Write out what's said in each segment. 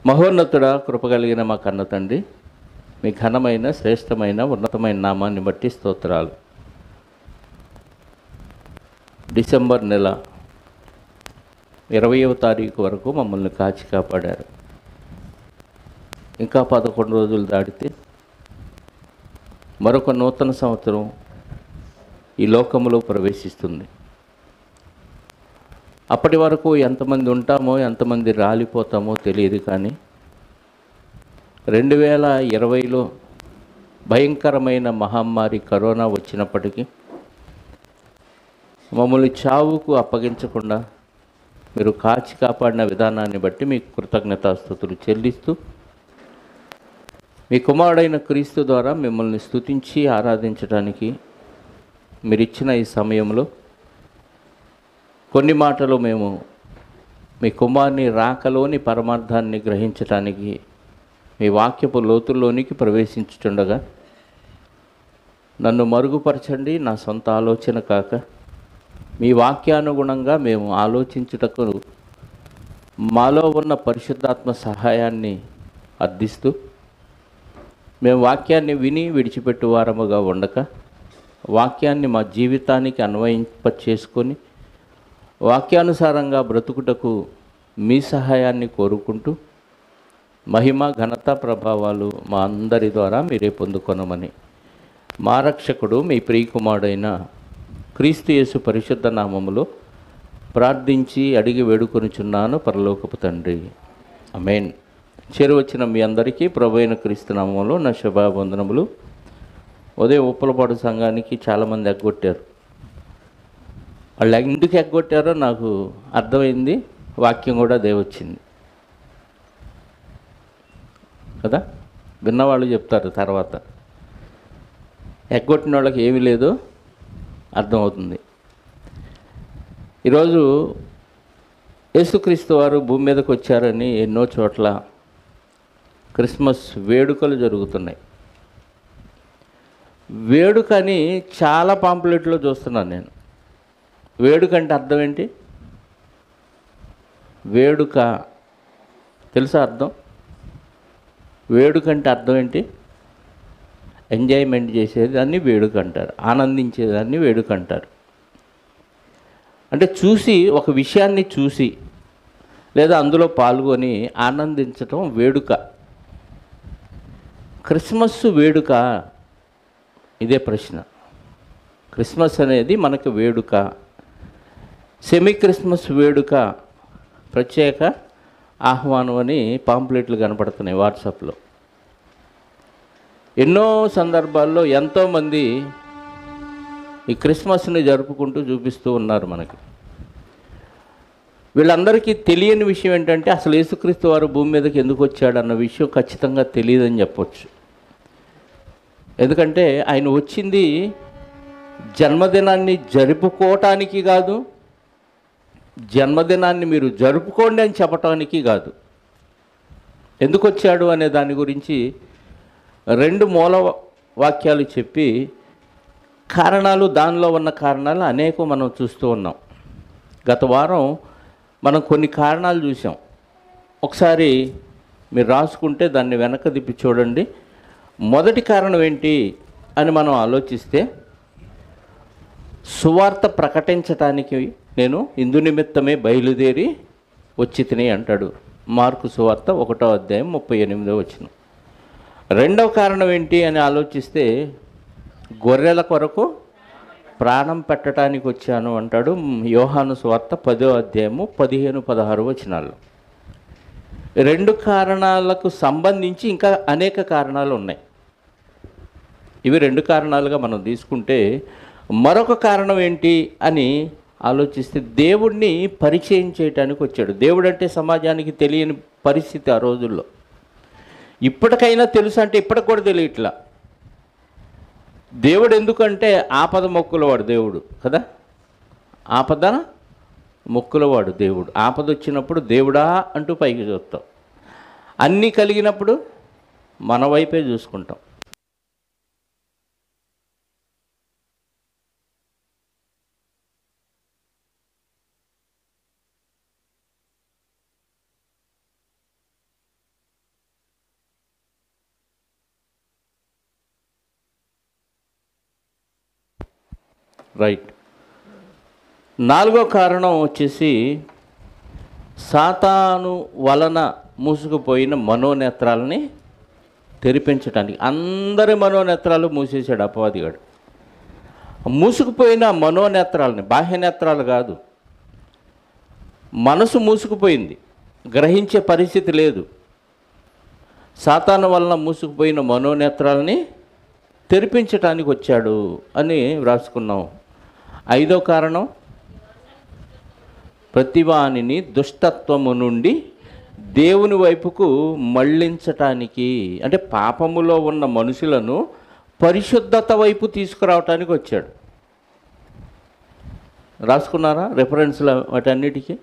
మహోన్నతుడ, కృపగలిగిన మా కన్న తండ్రి, మీ ఘనమైన శ్రేష్టమైన ఉన్నతమైన నామాన్ని బట్టి స్తోత్రాలు. డిసెంబర్ నెల 20వ తారీఖు వరకు మమ్మల్ని కాచి కాపాడారు. ఇంకా 11 రోజులు దాటితే మరొక నూతన సంవత్సరం ఈ లోకములో ప్రవేశిస్తుంది. అప్పటి వరకు ఎంతమంది ఉంటామో ఎంతమంది రాలిపోతామో తెలియదు, కానీ 2020లో భయంకరమైన మహమ్మారి కరోనా వచ్చినప్పటికీ మమ్మల్ని చావుకు అప్పగించకుండా మీరు కాచి కాపాడిన విధానాన్ని బట్టి మీకు కృతజ్ఞతాస్తుతులు చెల్లిస్తూ, మీ కుమారుడైన క్రీస్తు ద్వారా మిమ్మల్ని స్తుతించి ఆరాధించడానికి మీరిచ్చిన ఈ సమయంలో కొన్ని మాటలు మేము మీ కుమారుని రాకలోని పరమార్థాన్ని గ్రహించటానికి మీ వాక్యపు లోతుల్లోనికి ప్రవేశించుచుండగా నన్ను మరుగుపరచండి. నా సొంత ఆలోచన కాక మీ వాక్యానుగుణంగా మేము ఆలోచించుటకు మాలో ఉన్న పరిశుద్ధాత్మ సహాయాన్ని అర్థిస్తూ, మేము వాక్యాన్ని విని విడిచిపెట్టు వారముగా ఉండక వాక్యాన్ని మా జీవితానికి చేసుకొని వాక్యానుసారంగా బ్రతుకుటకు మీ సహాయాన్ని కోరుకుంటూ, మహిమ ఘనత ప్రభావాలు మా అందరి ద్వారా మీరే పొందుకొనమని మా రక్షకుడు మీ ప్రియకుమారుడైన క్రీస్తు యేసు పరిశుద్ధ నామములో ప్రార్థించి అడిగి వేడుకొనుచున్నాను పరలోకపు తండ్రి, ఆమేన్. చేరువచ్చిన మీ అందరికీ ప్రభువైన క్రీస్తు నామములో నా శుభావందనములు. ఉదయం ఉప్పలపాడు సంఘానికి చాలామంది ఎగ్గొట్టారు. వాళ్ళు ఎందుకు ఎగ్గొట్టారో నాకు అర్థమైంది. వాక్యం కూడా అదే వచ్చింది కదా, విన్నవాళ్ళు చెప్తారు. తర్వాత ఎగ్గొట్టిన వాళ్ళకి ఏమీ లేదో అర్థమవుతుంది. ఈరోజు యేసుక్రీస్తు వారు భూమి మీదకి వచ్చారని ఎన్నో చోట్ల క్రిస్మస్ వేడుకలు జరుగుతున్నాయి. వేడుకని చాలా పాంప్లెట్లో చూస్తున్నాను నేను. వేడుక అంటే అర్థం ఏంటి? వేడుక తెలుసా అర్థం? వేడుక అంటే అర్థం ఏంటి? ఎంజాయ్మెంట్ చేసేదాన్ని వేడుక అంటారు, ఆనందించేదాన్ని వేడుక అంటారు. అంటే చూసి, ఒక విషయాన్ని చూసి లేదా అందులో పాల్గొని ఆనందించటం వేడుక. క్రిస్మస్ వేడుక? ఇదే ప్రశ్న. క్రిస్మస్ అనేది మనకు వేడుక. సెమీ క్రిస్మస్ వేడుక, ప్రత్యేక ఆహ్వానం అని పాంప్లెట్లు కనపడుతున్నాయి వాట్సాప్లో. ఎన్నో సందర్భాల్లో ఎంతోమంది ఈ క్రిస్మస్ని జరుపుకుంటూ చూపిస్తూ ఉన్నారు మనకి. వీళ్ళందరికీ తెలియని విషయం ఏంటంటే, అసలు యేసుక్రీస్తు వారు భూమి మీదకి ఎందుకు వచ్చాడన్న విషయం ఖచ్చితంగా తెలియదని చెప్పొచ్చు. ఎందుకంటే ఆయన వచ్చింది జన్మదినాన్ని జరుపుకోవటానికి కాదు, జన్మదినాన్ని మీరు జరుపుకోండి అని చెప్పటానికి కాదు. ఎందుకు వచ్చాడు అనే దాని గురించి 2 మూల వాక్యాలు చెప్పి, కారణాలు, దానిలో ఉన్న కారణాలు అనేకం మనం చూస్తూ ఉన్నాం. గత వారం మనం కొన్ని కారణాలు చూసాం. ఒకసారి మీరు రాసుకుంటే దాన్ని వెనక తిప్పి చూడండి. మొదటి కారణం ఏంటి అని మనం ఆలోచిస్తే, సువార్త ప్రకటించటానికి నేను ఇందు నిమిత్తమే బయలుదేరి వచ్చి తిని అంటాడు మార్కు సువార్త 1వ అధ్యాయం 38వ వచనం. రెండవ కారణం ఏంటి అని ఆలోచిస్తే, గొర్రెల కొరకు ప్రాణం పెట్టడానికి వచ్చాను అంటాడు యోహాను సువార్త 10వ అధ్యాయము 15-16 వచనాల్లో. 2 కారణాలకు సంబంధించి ఇంకా అనేక కారణాలు ఉన్నాయి. ఇవి 2 కారణాలుగా మనం తీసుకుంటే, మరొక కారణం ఏంటి అని ఆలోచిస్తే, దేవుడిని పరిచయం చేయటానికి వచ్చాడు. దేవుడు అంటే సమాజానికి తెలియని పరిస్థితి ఆ రోజుల్లో. ఇప్పటికైనా తెలుసు అంటే ఇప్పటికి కూడా తెలియట్లా. దేవుడు ఎందుకంటే ఆపద మొక్కులవాడు దేవుడు కదా. ఆపద మొక్కులవాడు దేవుడు. ఆపద వచ్చినప్పుడు దేవుడా అంటూ పైకి చూస్తాం. అన్నీ కలిగినప్పుడు మన వైపే చూసుకుంటాం. రైట్. నాలుగో కారణం వచ్చేసి సాతాను వలన మూసుకుపోయిన మనోనేత్రాలని తెరిపించడానికి. అందరి మనోనేత్రాలు మూసేశాడు అపవాదిగాడు. మూసుకుపోయిన మనోనేత్రాలని, బాహ్యనేత్రాలు కాదు, మనసు మూసుకుపోయింది, గ్రహించే పరిస్థితి లేదు. సాతాను వలన మూసుకుపోయిన మనోనేత్రాలని తెరిపించటానికి వచ్చాడు అని వ్రాసుకున్నాం. ఐదో కారణం ప్రతివానిని దుష్టత్వము నుండి దేవుని వైపుకు మళ్ళించటానికి, అంటే పాపములో ఉన్న మనుషులను పరిశుద్ధత వైపు తీసుకురావటానికి వచ్చాడు. రాసుకున్నారా రెఫరెన్స్ల వాటన్నిటికీ?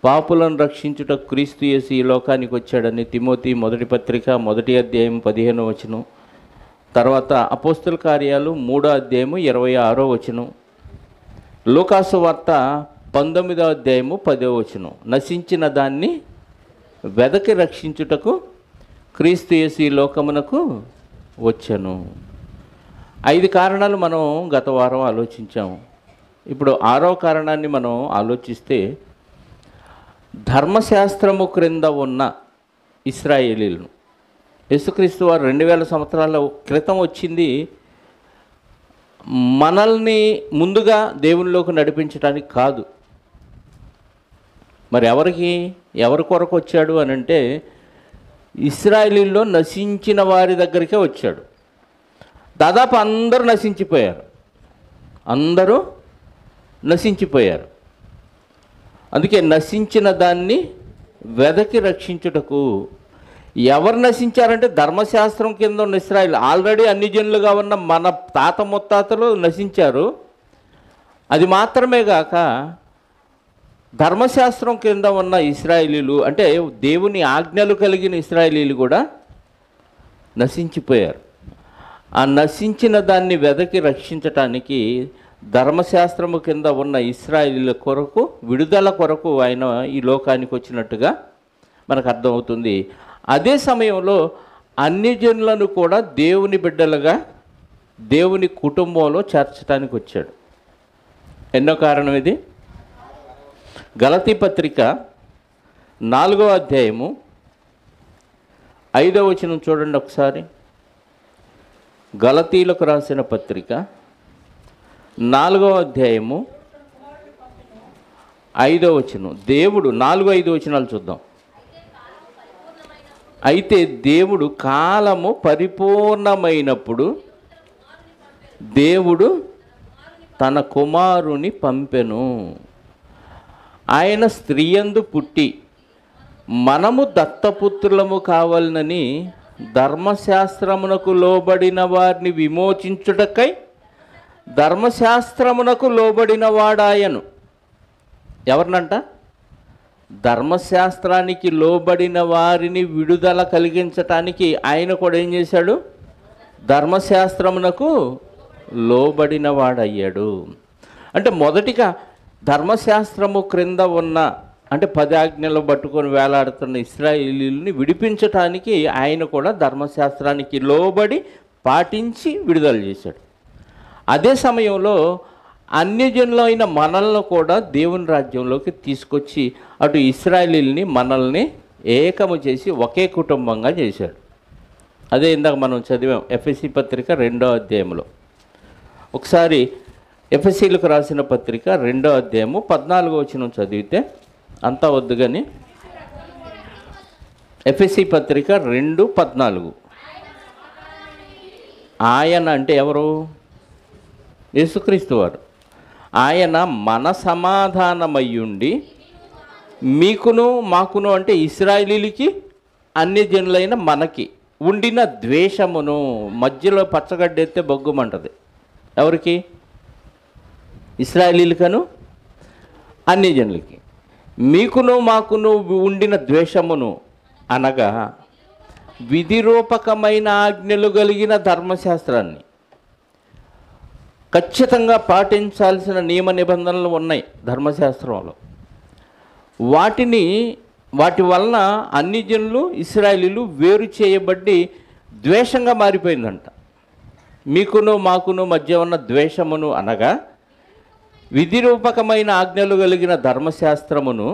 పాపులను రక్షించుట క్రీస్తు యేసు ఈ లోకానికి వచ్చాడని తిమోతి మొదటి పత్రిక 1వ అధ్యాయం 15వ వచనం, తర్వాత అపోస్తుల కార్యాలు 3వ అధ్యాయం 26వ వచనం, లూకాసు వార్త 19వ అధ్యాయం 10వ వచనం, నశించిన దాన్ని వెదకి రక్షించుటకు క్రీస్తు యేసు ఈ లోకమునకు వచ్చాను. 5 కారణాలు మనం గత వారం ఆలోచించాము. ఇప్పుడు 6వ కారణాన్ని మనం ఆలోచిస్తే, ధర్మశాస్త్రము క్రింద ఉన్న ఇశ్రాయేలీలను, యేసుక్రీస్తు వారు 2000 సంవత్సరాల క్రితం వచ్చింది మనల్ని ముందుగా దేవునిలోకి నడిపించడానికి కాదు. మరి ఎవరి కొరకు వచ్చాడు అని అంటే, ఇశ్రాయేలీల్లో నశించిన వారి దగ్గరికే వచ్చాడు. దాదాపు అందరూ నశించిపోయారు. అందుకే నశించిన దాన్ని వెదకి రక్షించుటకు. ఎవరు నశించారంటే ధర్మశాస్త్రం కింద ఉన్న ఇశ్రాయేలు. ఆల్రెడీ అన్ని జనులుగా ఉన్న మన తాత ముత్తాతలు నశించారు. అది మాత్రమే కాక ధర్మశాస్త్రం కింద ఉన్న ఇశ్రాయేలీలు, అంటే దేవుని ఆజ్ఞలు కలిగిన ఇశ్రాయేలీలు కూడా నశించిపోయారు. ఆ నశించిన దాన్ని వెదకి రక్షించటానికి ధర్మశాస్త్రము కింద ఉన్న ఇశ్రాయేలీల కొరకు, విడుదల కొరకు ఆయన ఈ లోకానికి వచ్చినట్టుగా మనకు అర్థమవుతుంది. అదే సమయంలో అన్ని జనులను కూడా దేవుని బిడ్డలుగా దేవుని కుటుంబంలో చేర్చడానికి వచ్చాడు. ఎన్నో కారణం ఇది? గలతీ పత్రిక 4వ అధ్యాయము 5వ వచనం చూడండి ఒకసారి. గలతీలకు రాసిన పత్రిక 4వ అధ్యాయము 5వ వచనం. దేవుడు 4-5 వచనాలు చూద్దాం. అయితే దేవుడు కాలము పరిపూర్ణమైనప్పుడు దేవుడు తన కుమారుని పంపెను. ఆయన స్త్రీయందు పుట్టి మనము దత్తపుత్రులము కావాలనని ధర్మశాస్త్రమునకు లోబడిన వారిని విమోచించుటకై ధర్మశాస్త్రమునకు లోబడిన వాడాయను. ఎవరినంట? ధర్మశాస్త్రానికి లోబడిన వారిని విడుదల కలిగించటానికి ఆయన కూడా ఏం చేశాడు? ధర్మశాస్త్రమునకు లోబడిన వాడయ్యాడు. అంటే మొదటిగా ధర్మశాస్త్రము క్రింద ఉన్న, అంటే 10 ఆజ్ఞలు పట్టుకొని వేలాడుతున్న ఇశ్రాయేలీయుల్ని విడిపించటానికి ఆయన కూడా ధర్మశాస్త్రానికి లోబడి పాటించి విడుదల చేశాడు. అదే సమయంలో అన్యజనులైన మనల్ని కూడా దేవుని రాజ్యంలోకి తీసుకొచ్చి అటు ఇశ్రాయేలీయుల్ని మనల్ని ఏకము చేసి ఒకే కుటుంబంగా చేశాడు. అదే ఇందాక మనం చదివాం ఎఫెసీ పత్రిక 2వ అధ్యాయంలో. ఒకసారి ఎఫెసీలకు రాసిన పత్రిక 2వ అధ్యాయము 14వ వచనం చదివితే అంతా వద్దు కానీ, ఎఫెసీ పత్రిక 2:14. ఆయన అంటే ఎవరు? యేసుక్రీస్తు వారు. ఆయన మన సమాధానమయ్యుండి మీకును మాకును, అంటే ఇశ్రాయేలీలకి అన్ని జనులైన మనకి ఉండిన ద్వేషమును, మధ్యలో పచ్చగడ్డెత్తే బొగ్గుమంటది. ఎవరికి? ఇశ్రాయేలీలకను అన్ని జనులకి. మీకును మాకును ఉండిన ద్వేషమును అనగా విధిరూపకమైన ఆజ్ఞలు కలిగిన ధర్మశాస్త్రాన్ని, ఖచ్చితంగా పాటించాల్సిన నియమ నిబంధనలు ఉన్నాయి ధర్మశాస్త్రంలో. వాటి వలన అన్ని జనులు ఇశ్రాయేలీలు వేరు చేయబడి ద్వేషంగా మారిపోయిందంట. మీకును మాకును మధ్య ఉన్న ద్వేషమును అనగా విధిరూపకమైన ఆజ్ఞలు కలిగిన ధర్మశాస్త్రమును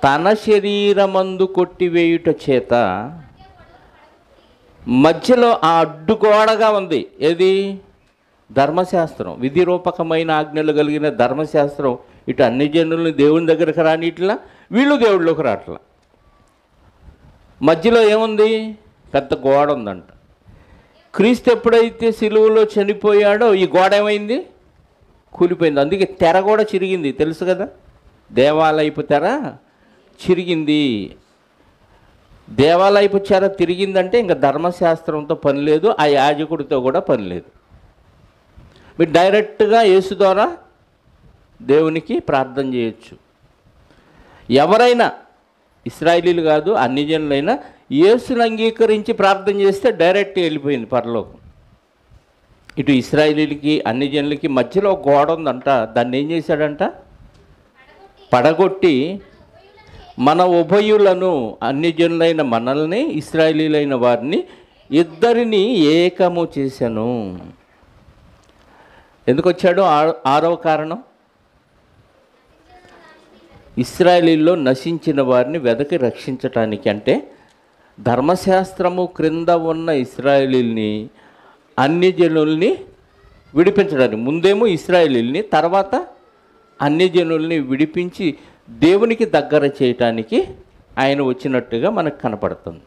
తన శరీరమందు కొట్టివేయుట చేత మధ్యలో ఆ అడ్డుగోడగా ఉంది. ఏది? ధర్మశాస్త్రం. విధిరూపకమైన ఆజ్ఞలు కలిగిన ధర్మశాస్త్రం ఇటు అన్ని జనుల్ని దేవుని దగ్గరకు రానిట్లా, వీళ్ళు దేవుళ్ళలోకి రాట్లా. మధ్యలో ఏముంది? పెద్ద గోడ ఉందంట. క్రీస్తు ఎప్పుడైతే సిలువలో చనిపోయాడో ఈ గోడ ఏమైంది? కూలిపోయింది. అందుకే తెర కూడా చిరిగింది, తెలుసు కదా. దేవాలయపు తెర చిరిగింది. దేవాలయపు తెర తిరిగిందంటే ఇంకా ధర్మశాస్త్రంతో పని లేదు, ఆ యాజకుడితో కూడా పని లేదు. మీరు డైరెక్ట్గా యేసు ద్వారా దేవునికి ప్రార్థన చేయొచ్చు. ఎవరైనా, ఇశ్రాయేలీలు కాదు అన్ని జనులైనా, యేసుని అంగీకరించి ప్రార్థన చేస్తే డైరెక్ట్గా వెళ్ళిపోయింది పరలోకం. ఇటు ఇశ్రాయేలీలకి అన్ని జనులకి మధ్యలో గోడ ఉందంట. దాన్ని ఏం చేశాడంట? పడగొట్టి మన ఉభయులను, అన్ని జనులైన మనల్ని, ఇశ్రాయేలీలైన వారిని ఇద్దరిని ఏకము చేశాను. ఎందుకు వచ్చాడు? ఆరవ కారణం, ఇశ్రాయేలీల్లో నశించిన వారిని వెదకి రక్షించటానికి. అంటే ధర్మశాస్త్రము క్రింద ఉన్న ఇశ్రాయేలీల్ని, అన్ని జనుల్ని విడిపించడానికి. ముందేమో ఇశ్రాయేలీల్ని, తర్వాత అన్ని జనుల్ని విడిపించి దేవునికి దగ్గర చేయటానికి ఆయన వచ్చినట్టుగా మనకు కనపడుతుంది.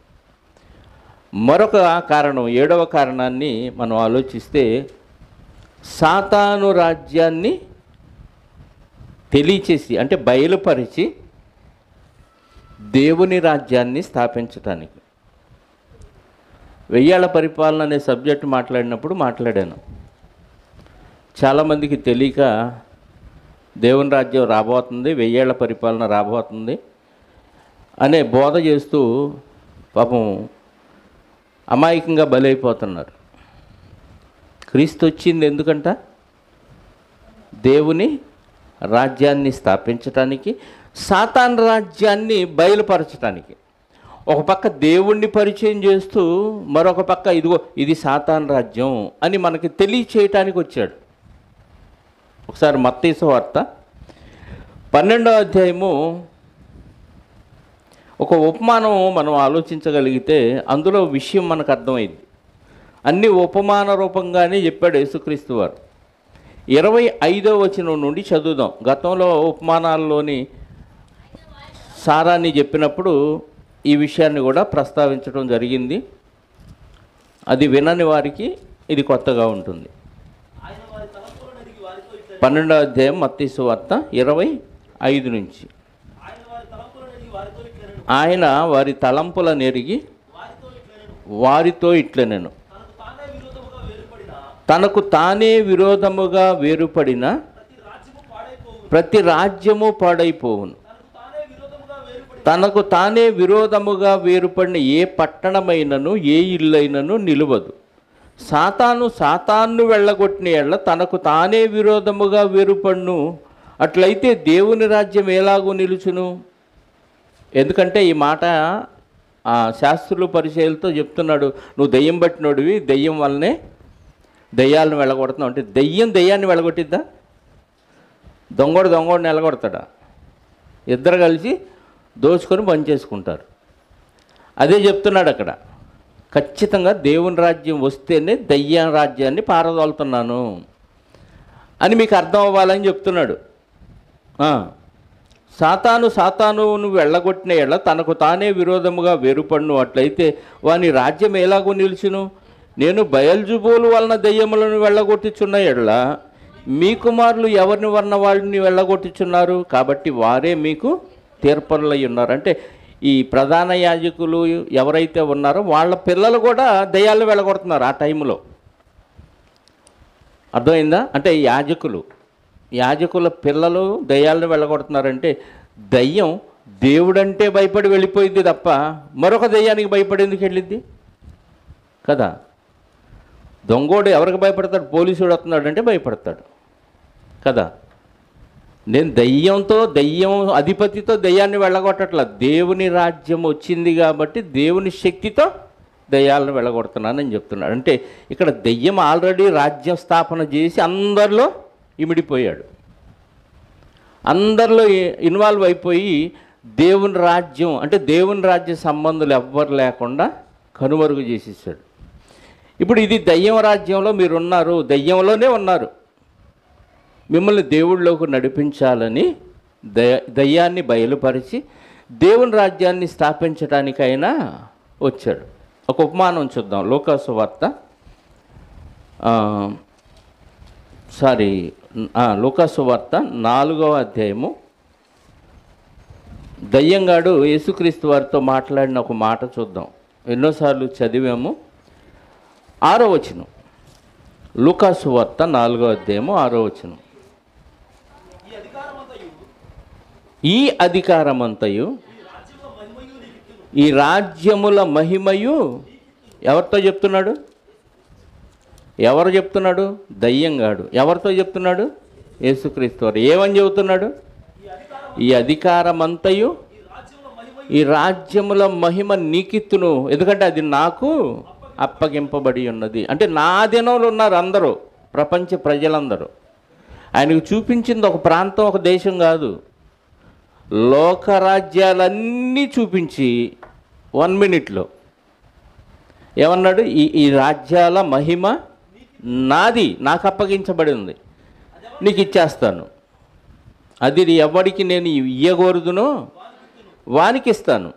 మరొక కారణం, ఏడవ కారణాన్ని మనం ఆలోచిస్తే, సాతాను రాజ్యాన్ని తెలియచేసి, అంటే బయలుపరిచి దేవుని రాజ్యాన్ని స్థాపించటానికి. 1000 ఏళ్ల పరిపాలన అనే సబ్జెక్ట్ మాట్లాడాను. చాలామందికి తెలియక దేవుని రాజ్యం రాబోతుంది, 1000 ఏళ్ల పరిపాలన రాబోతుంది అనే బోధ చేస్తూ పాపం అమాయకంగా బలైపోతున్నారు. క్రీస్తు వచ్చింది ఎందుకంట? దేవుని రాజ్యాన్ని స్థాపించటానికి, సాతాన్ రాజ్యాన్ని బయలుపరచటానికి. ఒక పక్క దేవుణ్ణి పరిచయం చేస్తూ, మరొక పక్క ఇదిగో ఇది సాతాన్ రాజ్యం అని మనకి తెలియచేయటానికి వచ్చాడు. ఒకసారి మత్తయి సువార్త 12వ అధ్యాయము ఒక ఉపమానం మనం ఆలోచించగలిగితే అందులో విషయం మనకు అర్థమైంది. అన్ని ఉపమాన రూపంగానే చెప్పాడు యేసుక్రీస్తు వారు. 25వ వచనం నుండి చదువుదాం. గతంలో ఉపమానాల్లోని సారాన్ని చెప్పినప్పుడు ఈ విషయాన్ని కూడా ప్రస్తావించడం జరిగింది. అది వినని వారికి ఇది కొత్తగా ఉంటుంది. 12వ అధ్యాయం మత్తయి సువార్త 25 నుంచి. ఆయన వారి తలంపులను ఎరిగి వారితో ఇట్లనెను, తనకు తానే విరోధముగా వేరుపడిన ప్రతి రాజ్యము పాడైపోవును. తనకు తానే విరోధముగా వేరుపడిన ఏ పట్టణమైనను ఏ ఇల్లైనను నిలువదు. సాతాను వెళ్ళగొట్టిన ఎడల తనకు తానే విరోధముగా వేరుపడును. అట్లయితే దేవుని రాజ్యం ఎలాగూ నిలుచును? ఎందుకంటే ఈ మాట శాస్త్రులు పరిచయాలతో చెప్తున్నాడు. నువ్వు దెయ్యం పట్టినోడివి, దెయ్యం వల్లనే దెయ్యాలను వెళ్ళగొడుతున్నావు. అంటే దెయ్యాన్ని వెళ్ళగొట్టిద్దా? దొంగోడిని వెళ్ళగొడతాడా? ఇద్దరు కలిసి దోచుకొని పని చేసుకుంటారు. అదే చెప్తున్నాడు అక్కడ. ఖచ్చితంగా దేవుని రాజ్యం వస్తేనే దెయ్యం రాజ్యాన్ని పారదోలుతున్నాను అని మీకు అర్థం అవ్వాలని చెప్తున్నాడు. సాతానును వెళ్ళగొట్టిన ఎడల తనకు తానే విరోధముగా వేరుపడును. అట్లయితే వాని రాజ్యం ఎలాగో నిలుచును? నేను బయల్జుబూలు వలన దెయ్యములను వెళ్ళగొట్టుచున్న ఎడల మీ కుమారులు ఎవరిని వలన వాళ్ళని వెళ్ళగొట్టుచున్నారు? కాబట్టి వారే మీకు తీర్పరులై ఉన్నారు. అంటే ఈ ప్రధాన యాజకులు ఎవరైతే ఉన్నారో వాళ్ళ పిల్లలు కూడా దెయ్యాలను వెళ్ళగొడుతున్నారు ఆ టైంలో. అర్థమైందా? అంటే యాజకుల పిల్లలు దెయ్యాలను వెళ్ళగొడుతున్నారంటే దెయ్యం దేవుడంటే భయపడి వెళ్ళిపోయింది తప్ప మరొక దెయ్యానికి భయపడి ఎందుకు వెళ్ళిద్ది కదా? దొంగోడు ఎవరికి భయపడతాడు? పోలీసుడు వస్తున్నాడు అంటే భయపడతాడు కదా. నేను దెయ్యం అధిపతితో దెయ్యాన్ని వెళ్ళగొట్టట్లా. దేవుని రాజ్యం వచ్చింది కాబట్టి దేవుని శక్తితో దెయ్యాలను వెళ్ళగొడుతున్నానని చెప్తున్నాడు. అంటే ఇక్కడ దెయ్యం ఆల్రెడీ రాజ్యం స్థాపన చేసి అందరిలో ఇమిడిపోయాడు. అందరిలో ఇన్వాల్వ్ అయిపోయి దేవుని రాజ్యం అంటే దేవుని రాజ్య సంబంధాలు ఎవ్వరు లేకుండా కనుమరుగు చేసేసాడు. ఇప్పుడు ఇది దయ్యం రాజ్యంలో మీరున్నారు, దయ్యంలోనే ఉన్నారు. మిమ్మల్ని దేవుళ్ళలోకి నడిపించాలని దయ్యాన్ని బయలుపరిచి దేవుని రాజ్యాన్ని స్థాపించడానికైనా వచ్చాడు. ఒక ఉపమానం చూద్దాం. లూకాసు వార్త లూకాసు వార్త 4వ అధ్యాయము. దయ్యంగాడు యేసుక్రీస్తు వారితో మాట్లాడిన ఒక మాట చూద్దాం. ఎన్నోసార్లు చదివాము. 6వ వచనం. లూకాసు వార్త 4వ అధ్యాయము 6వ వచనం. ఈ అధికారమంతయు ఈ రాజ్యముల మహిమయు ఎవరితో చెప్తున్నాడు? ఎవరు చెప్తున్నాడు? దయ్యంగాడు. ఎవరితో చెప్తున్నాడు? యేసుక్రీస్తు వారు. ఏమని చెబుతున్నాడు? ఈ అధికారమంతయు ఈ రాజ్యముల మహిమ నీకిత్తును, ఎందుకంటే అది నాకు అప్పగింపబడి ఉన్నది. అంటే నా అధీనంలో ఉన్నారు అందరూ, ప్రపంచ ప్రజలందరూ. ఆయనకు చూపించింది ఒక ప్రాంతం, ఒక దేశం కాదు, లోకరాజ్యాలన్నీ చూపించి 1 మినిట్లో ఏమన్నాడు? ఈ రాజ్యాల మహిమ నాది, నాకు అప్పగించబడి ఉంది, నీకు ఇచ్చేస్తాను. అది ఎవరికి నేను ఇయ్యకూడదునో వానికి ఇస్తాను.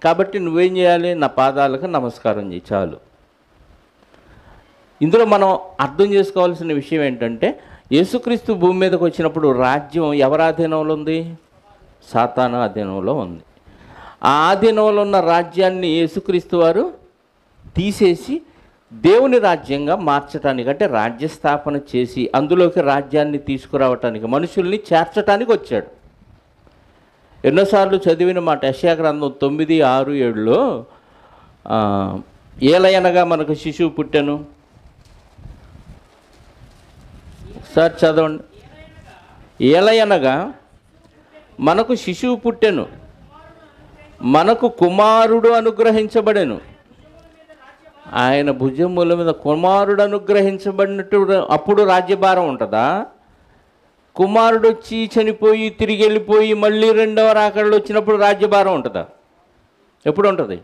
కాబట్టి నువ్వేం చేయాలి? నా పాదాలకు నమస్కారం చేయి చాలు. ఇందులో మనం అర్థం చేసుకోవాల్సిన విషయం ఏంటంటే, యేసుక్రీస్తు భూమి మీదకి వచ్చినప్పుడు రాజ్యం ఎవరి ఆధీనంలో ఉంది? సాతాను ఆధీనంలో ఉంది. ఆ ఆధీనంలో ఉన్న రాజ్యాన్ని యేసుక్రీస్తు వారు తీసేసి దేవుని రాజ్యంగా మార్చడానికి, అంటే రాజ్య స్థాపన చేసి అందులోకి రాజ్యాన్ని తీసుకురావటానికి, మనుషుల్ని చేర్చడానికి వచ్చాడు. ఎన్నోసార్లు చదివిన మాట యెషయా గ్రంథం 9, 6, 7లో ఏలయనగా మనకు శిశువు పుట్టెను. ఒకసారి చదవండి. ఏలయనగా మనకు శిశువు పుట్టెను, మనకు కుమారుడు అనుగ్రహించబడెను. ఆయన భుజముల మీద కుమారుడు అనుగ్రహించబడినట్టు అప్పుడు రాజ్యభారం ఉంటుందా? కుమారుడు వచ్చి చనిపోయి తిరిగి వెళ్ళిపోయి మళ్ళీ రెండవ రాకడలో వచ్చినప్పుడు రాజ్యభారం ఉంటుందా? ఎప్పుడు ఉంటుంది?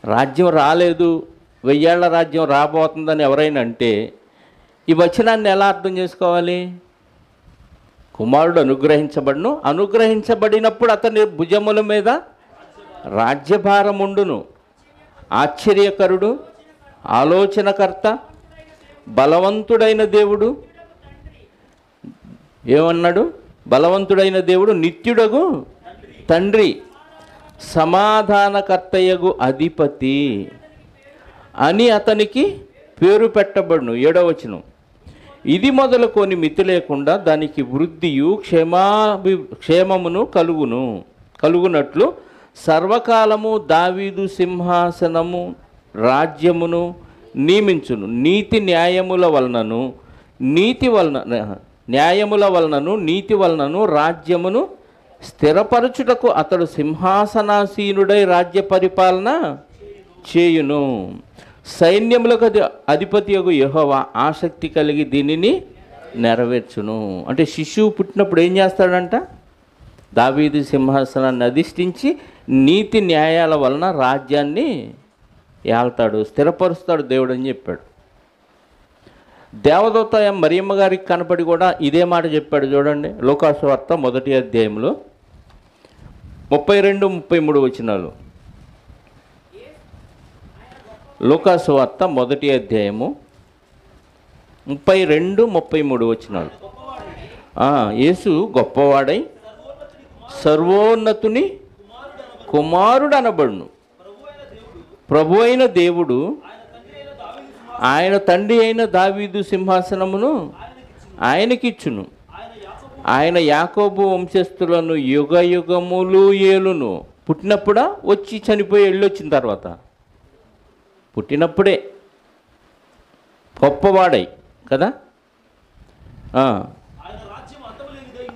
రాజ్యం రాలేదు, 1000 ఏళ్ల రాజ్యం రాబోతుందని ఎవరైనా అంటే ఈ వచనాన్ని ఎలా అర్థం చేసుకోవాలి? కుమారుడు అనుగ్రహించబడును, అనుగ్రహించబడినప్పుడు అతని భుజముల మీద రాజ్యభారం ఉండును. ఆశ్చర్యకరుడు, ఆలోచనకర్త, బలవంతుడైన దేవుడు. ఏమన్నాడు? బలవంతుడైన దేవుడు, నిత్యుడగు తండ్రి, సమాధానకర్తయగు అధిపతి అని అతనికి పేరు పెట్టబడును. 7వ వచనం. ఇది మొదలుకొని మితి లేకుండా దానికి వృద్ధియు క్షేమమును కలుగునట్లు సర్వకాలము దావీదు సింహాసనము రాజ్యమును నియమించును. న్యాయముల వలనను నీతి వలనను రాజ్యమును స్థిరపరచుటకు అతడు సింహాసనాసీనుడై రాజ్య పరిపాలన చేయును. సైన్యములకు అధిపతియగు యెహోవా ఆసక్తి కలిగి దీనిని నెరవేర్చును. అంటే శిశువు పుట్టినప్పుడు ఏం చేస్తాడంట? దావీదు సింహాసనాన్ని అధిష్ఠించి నీతి న్యాయాల వలన రాజ్యాన్ని ఏల్తాడు, స్థిరపరుస్తాడు దేవుడు అని చెప్పాడు. దేవదూత మరియమ్మ గారికి కనపడి కూడా ఇదే మాట చెప్పాడు. చూడండి, లూకాసు వార్త 1వ అధ్యాయంలో 32, 33 వచనాలు. లూకాసు వార్త 1వ అధ్యాయము 32, 33 వచనాలు. యేసు గొప్పవాడై సర్వోన్నతుని కుమారుడు అనబడును. ప్రభు అయిన దేవుడు ఆయన తండ్రి అయిన దావీదు సింహాసనమును ఆయనకిచ్చును. ఆయన యాకోబు వంశస్థులను యుగ యుగములు ఏలును. పుట్టినప్పుడా? వచ్చి చనిపోయి వెళ్ళొచ్చిన తర్వాత? పుట్టినప్పుడే గొప్పవాడై కదా.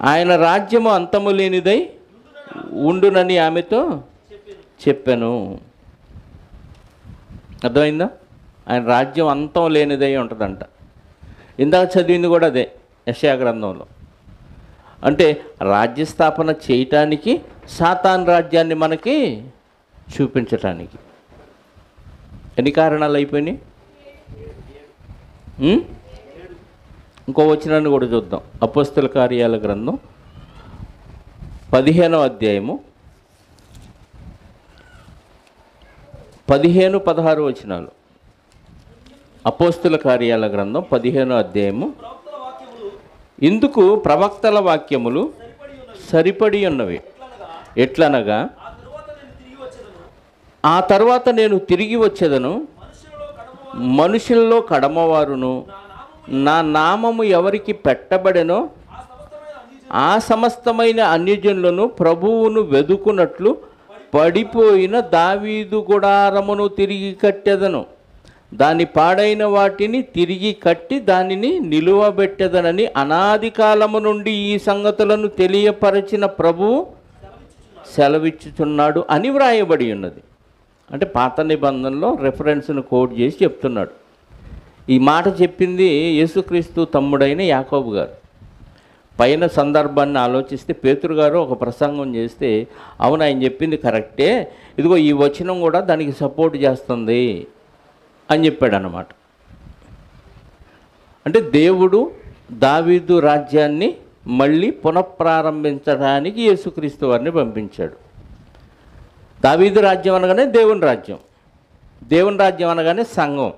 ఆయన రాజ్యము అంతము లేనిదై ఉండునని ఆమెతో చెప్పాను. అర్థమైందా? ఆయన రాజ్యం అంతం లేనిదై ఉంటుందంట. ఇందాక చదివింది కూడా అదే యెషయా గ్రంథంలో. అంటే రాజ్యస్థాపన చేయటానికి, సాతాను రాజ్యాన్ని మనకి చూపించటానికి. ఎన్ని కారణాలు అయిపోయినాయి? ఇంకో వచనాన్ని కూడా చూద్దాం. అపోస్తల కార్యాల గ్రంథం 15వ అధ్యాయము 15-16 వచనాలు. అపోస్తల కార్యాల గ్రంథం 15వ అధ్యాయము. ఇందుకు ప్రవక్తల వాక్యములు సరిపడి ఉన్నవి. ఎట్లనగా, ఆ తర్వాత నేను తిరిగి వచ్చేదను, మనుషుల్లో కడమవారును నా నామము ఎవరికి పెట్టబడెనో ఆ సమస్తమైన అన్యజనులను ప్రభువును వెదుకున్నట్లు పడిపోయిన దావీదు గుడారమును తిరిగి కట్టెదను, దాని పాడైన వాటిని తిరిగి కట్టి దానిని నిలువబెట్టెదనని అనాది కాలము నుండి ఈ సంగతులను తెలియపరచిన ప్రభువు సెలవిచ్చుచున్నాడు అని వ్రాయబడి ఉన్నది. అంటే పాత నిబంధనలో రెఫరెన్స్ను కోట్ చేసి చెప్తున్నాడు. ఈ మాట చెప్పింది యేసుక్రీస్తు తమ్ముడైన యాకోబు గారు. పైన సందర్భాన్ని ఆలోచిస్తే పేతురు గారు ఒక ప్రసంగం చేస్తే, అవును ఆయన చెప్పింది కరెక్టే, ఇదిగో ఈ వచనం కూడా దానికి సపోర్ట్ చేస్తుంది అని చెప్పాడు అన్నమాట. అంటే దేవుడు దావీదు రాజ్యాన్ని మళ్ళీ పునఃప్రారంభించడానికి యేసుక్రీస్తు వారిని పంపించాడు. దావీదు రాజ్యం అనగానే దేవుని రాజ్యం, దేవుని రాజ్యం అనగానే సంఘం.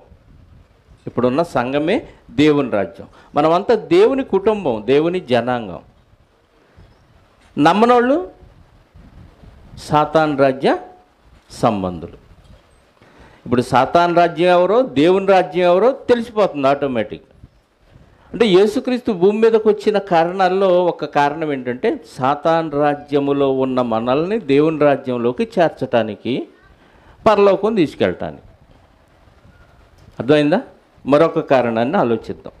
ఇప్పుడున్న సంఘమే దేవుని రాజ్యం. మనమంతా దేవుని కుటుంబం, దేవుని జనాంగం. నమ్మనోళ్ళు సాతాను రాజ్య సంబంధులు. ఇప్పుడు సాతాను రాజ్యం ఎవరో, దేవుని రాజ్యం ఎవరో తెలిసిపోతుంది ఆటోమేటిక్. అంటే యేసుక్రీస్తు భూమి మీదకి వచ్చిన కారణాల్లో ఒక కారణం ఏంటంటే సాతాను రాజ్యములో ఉన్న మనల్ని దేవుని రాజ్యంలోకి చేర్చడానికి, పరలోకం తీసుకెళ్ళటానికి. అర్థమైందా? మరొక కారణాన్ని ఆలోచిద్దాం.